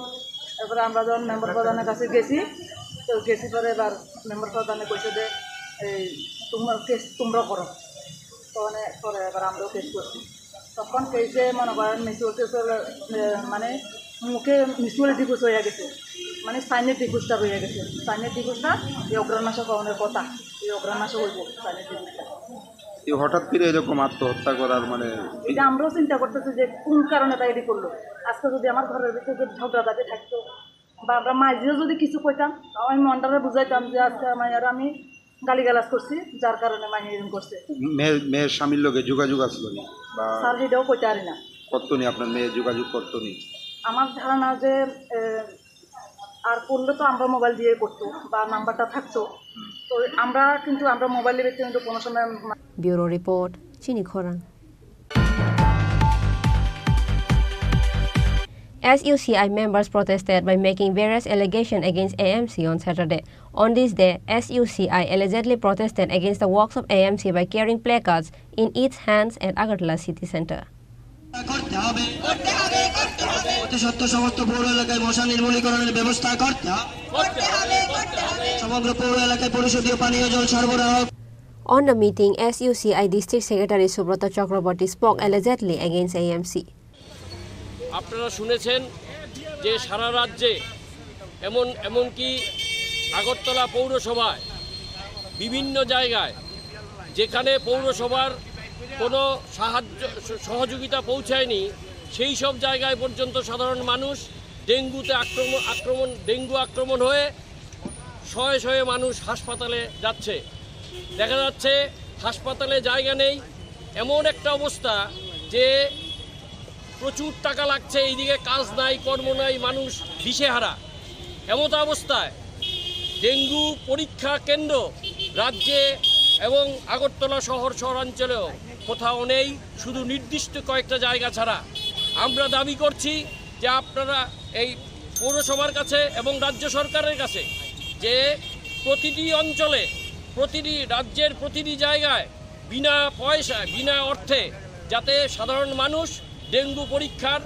এরপরে আমরা যখন মেম্বার প্রধানের কাছে গেছি তো গেছি পরে এবার মেম্বার প্রধানে কইছে যে এই তোমার কেস তোমরা করো তখন পরে এবার আমরাও কেস করছি। তখন কেসে মনে করেন মানে মুখে মিউচুয়াল ডিভোর্স হয়ে গেছে মানে সাইনের ডিভোর্সটা হয়ে গেছে। সাইনের ডিভোর্সটা এই অগ্রাণ মাসে পাওয়ানোর কথা এই অগ্রাণ মাসে হইব সাইনের ডিভোর্সটা। হঠাৎ করে এরকম আত্মহত্যা করার মানে এটা আমরাও চিন্তা করতেছি যে কোন কারণে তাই এটি করলো। আজকে যদি আমার ঘরের ভিতরে যদি ঝগড়াঝাটি থাকতো বা আমরা মাঝেও যদি কিছু কইতাম আমি মনটারে বুঝাইতাম যে আজকে মাইয়ার আমি গালিগালাজ করছি যার কারণে মাইয়া এরকম করছে। মেয়ের স্বামীর লোকে যোগাযোগ আসলো না বা স্যার এটাও কইতে পারি না করতো নি আপনার মেয়ে যোগাযোগ করতো নি? আমার ধারণা যে আর করলে তো আমরা মোবাইল দিয়ে করতো বা নাম্বারটা থাকতো তো আমরা কিন্তু আমরা মোবাইলের ভিতরে কিন্তু কোনো সময়। ব্যুরো রিপোর্ট চিনি খোরাং। SUCI members protested by making various allegations against AMC on Saturday. On this day, SUCI allegedly protested against the works of AMC by carrying placards in its hands at Agartala city center. সমস্ত পৌর এলাকায় মশা নির্মূলীকরণের ব্যবস্থা করতে সমগ্র পৌর এলাকায় পরিশোধিত পানীয় জল সরবরাহ। On the meeting, SUCI District Secretary Subrata Chakraborty spoke allegedly against AMC. আপনারা শুনেছেন যে সারা রাজ্যে এমনকি আগরতলা পৌরসভায় বিভিন্ন জায়গায় যেখানে পৌরসভার কোনো সহযোগিতা পৌঁছায়নি সেই সব জায়গায় পর্যন্ত সাধারণ মানুষ ডেঙ্গু আক্রমণ হয়ে শয়ে শয়ে মানুষ হাসপাতালে যাচ্ছে। দেখা যাচ্ছে হাসপাতালে জায়গা নেই, এমন একটা অবস্থা যে প্রচুর টাকা লাগছে, এইদিকে কাজ নাই কর্ম নাই, মানুষ দিশেহারা। এমত অবস্থায় ডেঙ্গু পরীক্ষা কেন্দ্র রাজ্যে এবং আগরতলা শহরাঞ্চলেও কোথাও নেই, শুধু নির্দিষ্ট কয়েকটা জায়গা ছাড়া। আমরা দাবি করছি যে আপনারা এই পৌরসভার কাছে এবং রাজ্য সরকারের কাছে যে প্রতিটি অঞ্চলে, প্রতিটি রাজ্যের প্রতিটি জায়গায় বিনা পয়সায়, বিনা অর্থে যাতে সাধারণ মানুষ ডেঙ্গু পরীক্ষার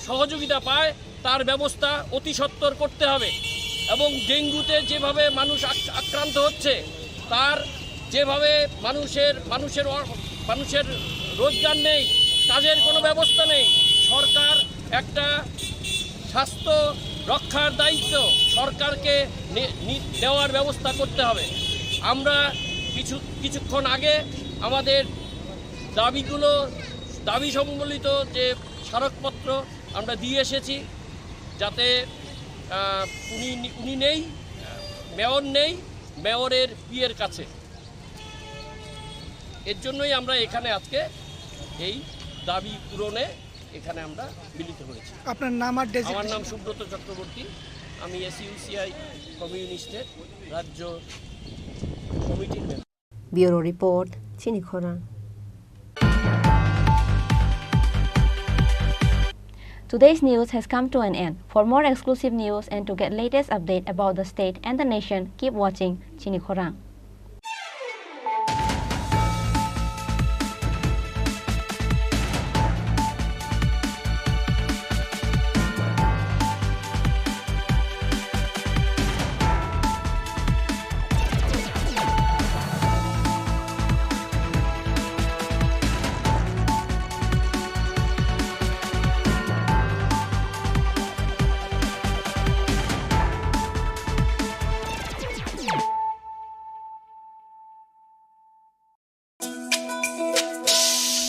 সহযোগিতা পায় তার ব্যবস্থা অতি সত্বর করতে হবে। এবং ডেঙ্গুতে যেভাবে মানুষ আক্রান্ত হচ্ছে, তার যেভাবে মানুষের রোজগার নেই, কাজের কোনো ব্যবস্থা নেই, সরকার একটা স্বাস্থ্য রক্ষার দায়িত্ব সরকারকে নেওয়ার ব্যবস্থা করতে হবে। আমরা কিছুক্ষণ আগে আমাদের দাবি সম্বলিত যে স্মারকপত্র আমরা দিয়ে এসেছি, যাতে উনি নেই, মেয়র নেই, মেয়রের পিএর কাছে। এর জন্যই আমরা এখানে আজকে এই দাবি পূরণে এখানে আমরা মিলিত হয়েছি। আপনার নাম আর আমার নাম সুব্রত চক্রবর্তী, আমি এসইউসিআই কমিউনিস্টের রাজ্য কমিটির মেম্বার। ব্যুরো রিপোর্ট, চিনি খোরাং। Today's news has come to an end. For more exclusive news and to get latest update about the state and the nation, keep watching Chini Khorang.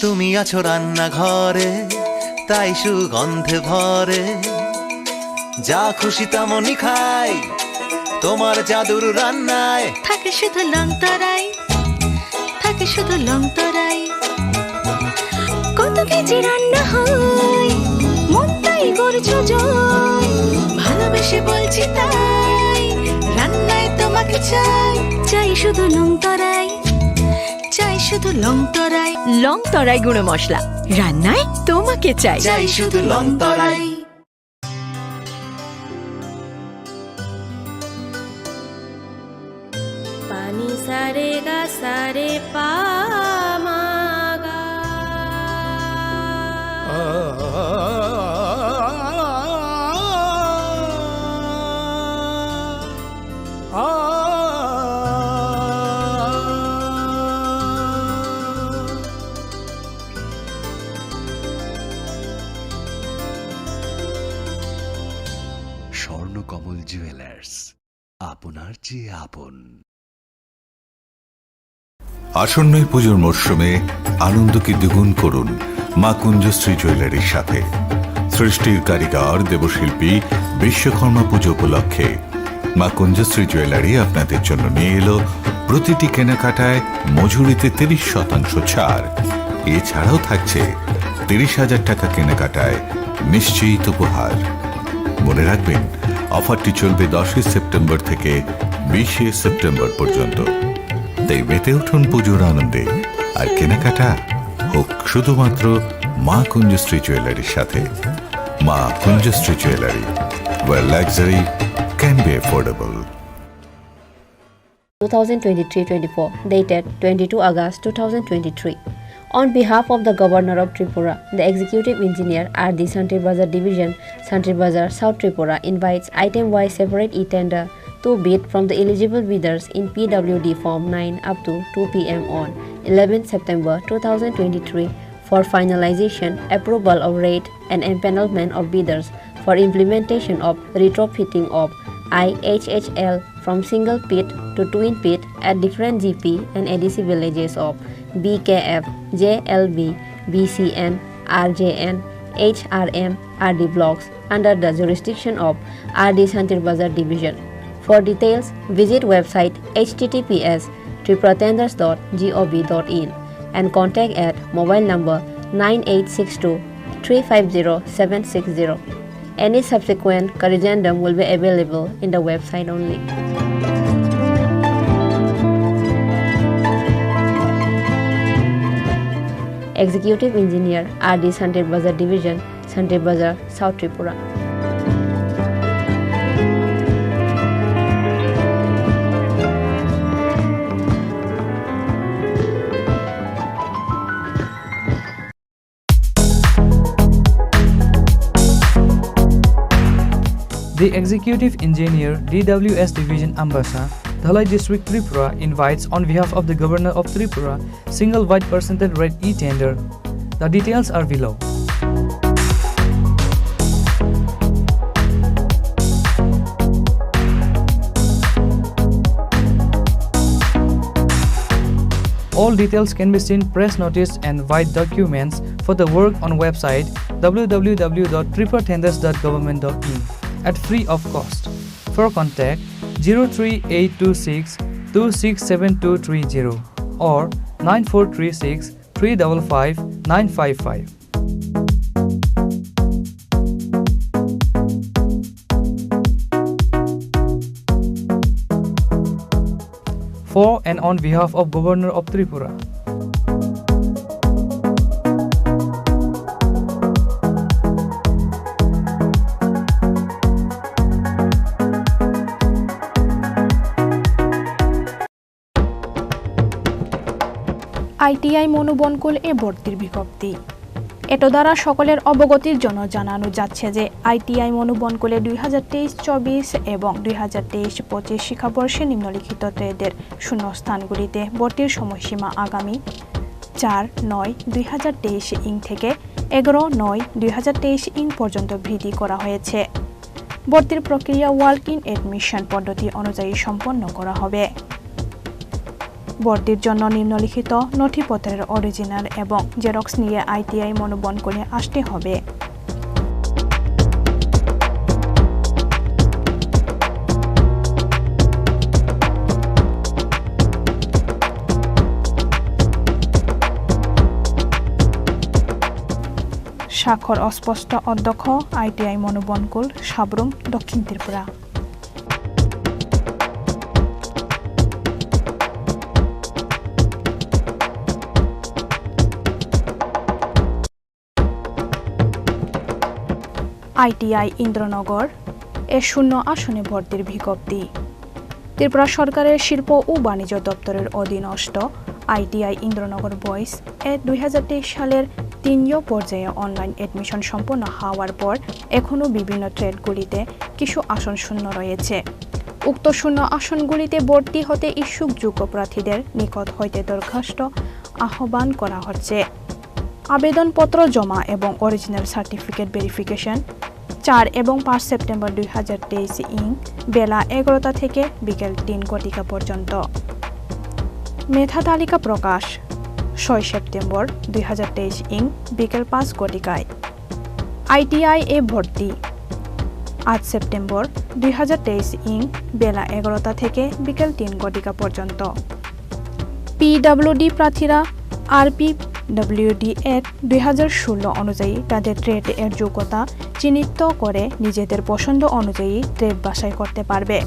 তুমি আছো রান্নাঘরে, তাই সুগন্ধে ভরে, যা খুশি তেমনই খাই, তোমার জাদুর রান্নায় থাকে শুধু লং তরাই, থাকে শুধু লং তরাই। কত কেজি রান্না হয়, মন তাই করছো জয়, ভালোবেসে বলছি তাই, রান্নায় তোমাকে চাই, চাই শুধু লং তরাই, চাই শুধু লং তরাই। লং তরাই গুঁড়ো মশলা, রান্নায় তোমাকে চাই, চাই শুধু লং তরাই। পানি সারে গা সারে পা মা গা। স্বর্ণকমল জুয়েলার্স, আপনার চেয়ে আপন। আসন্ন পুজোর মরশুমে আনন্দকে দ্বিগুণ করুন মা কুঞ্জশ্রী জুয়েলারির সাথে। সৃষ্টির কারিগর দেবশিল্পী বিশ্বকর্মা পুজো উপলক্ষে মা কুঞ্জশ্রী জুয়েলারি আপনাদের জন্য নিয়ে এলো প্রতিটি কেনাকাটায় মজুরিতে 30% ছাড়। এছাড়াও থাকছে 30,000 টাকা কেনাকাটায় নিশ্চিত উপহার। মনে রাখবেন, অফারটি চলবে 10 সেপ্টেম্বর থেকে 20 সেপ্টেম্বর পর্যন্ত। তাই মেতে উঠুন পুজোর আনন্দে, আর কেনাকাটা হোক শুধুমাত্র মা কুঞ্জশ্রী জুয়েলারির সাথে। মা কুঞ্জশ্রী jewellery, where luxury can be affordable. 2023-24, dated 22 August 2023. On behalf of the Governor of Tripura, the Executive Engineer RD Santri Bazar Division, Santri Bazar, South Tripura invites item-wise separate e-tender to bid from the eligible bidders in PWD Form 9 up to 2 p.m. on 11 September 2023 for finalization, approval of rate and empanelment of bidders for implementation of retrofitting of IHHL from single pit to twin pit at different GP and ADC villages of BKF, JLB, BCN, RJN, HRM, RD blocks under the jurisdiction of RD Santri Bazar Division. For details, visit website https://tripratenders.gov.in and contact at mobile number 9862 350 760. Any subsequent corrigendum will be available in the website only. Executive Engineer RD Santri Bazar Division, Santri Bazar, South Tripura. The Executive Engineer, DWS Division Ambassa, Dhalai District Tripura invites on behalf of the Governor of Tripura single wide percentage rate e-tender. The details are below. All details can be seen press notice and white documents for the work on website www.tripuratenders.government.in at free of cost. For contact 03826 267230 or 9436 355 955. For and on behalf of Governor of Tripura. ITI মনোবনকুল এ ভর্তির বিজ্ঞপ্তি। এত দ্বারা সকলের অবগতির জন্য জানানো যাচ্ছে যে ITI মনোবনকুলে 2023-24 এবং 2023-25 শিক্ষাবর্ষে নিম্নলিখিত ট্রেডের শূন্যস্থানগুলিতে ভর্তির সময়সীমা আগামী 4/9/2023 থেকে 11/9/2023 পর্যন্ত বৃদ্ধি করা হয়েছে। ভর্তির প্রক্রিয়া ওয়াক ইন অ্যাডমিশন পদ্ধতি অনুযায়ী সম্পন্ন করা হবে। ভর্তির জন্য নিম্নলিখিত নথিপত্রের অরিজিনাল এবং জেরক্স নিয়ে ITI মনোবনকুলে আসতে হবে। স্বাক্ষর অস্পষ্ট অধ্যক্ষ ITI মনোবনকুল সাবরুম দক্ষিণ ত্রিপুরা। ITI ইন্দ্রনগর এ শূন্য আসনে ভর্তির বিজ্ঞপ্তি। ত্রিপুরা সরকারের শিল্প ও বাণিজ্য দপ্তরের অধীনস্থ ITI ইন্দ্রনগর বয়েজ এ 2023 সালের 3য় পর্যায়ে অনলাইন অ্যাডমিশন সম্পন্ন হওয়ার পর এখনও বিভিন্ন ট্রেডগুলিতে কিছু আসন শূন্য রয়েছে। উক্ত শূন্য আসনগুলিতে ভর্তি হতে ইচ্ছুক যোগ্য প্রার্থীদের নিকট হইতে দরখাস্ত আহ্বান করা হচ্ছে। আবেদনপত্র জমা এবং অরিজিনাল সার্টিফিকেট ভেরিফিকেশন 4 এবং 5 সেপ্টেম্বর 2023 বেলা 11টা থেকে বিকেল 3 পর্যন্ত। মেধা তালিকা প্রকাশ 6 সেপ্টেম্বর 2023 বিকেল 5 ITI এ ভর্তি 8 সেপ্টেম্বর 2023 বেলা 11টা থেকে বিকেল 3 পর্যন্ত। PWD প্রার্থীরা RPWD Act 2016 অনুযায়ী তাদের ট্রেড এর যোগ্যতা চিহ্নিত করে নিজেদের পছন্দ অনুযায়ী ট্রেড বাছাই করতে পারবে।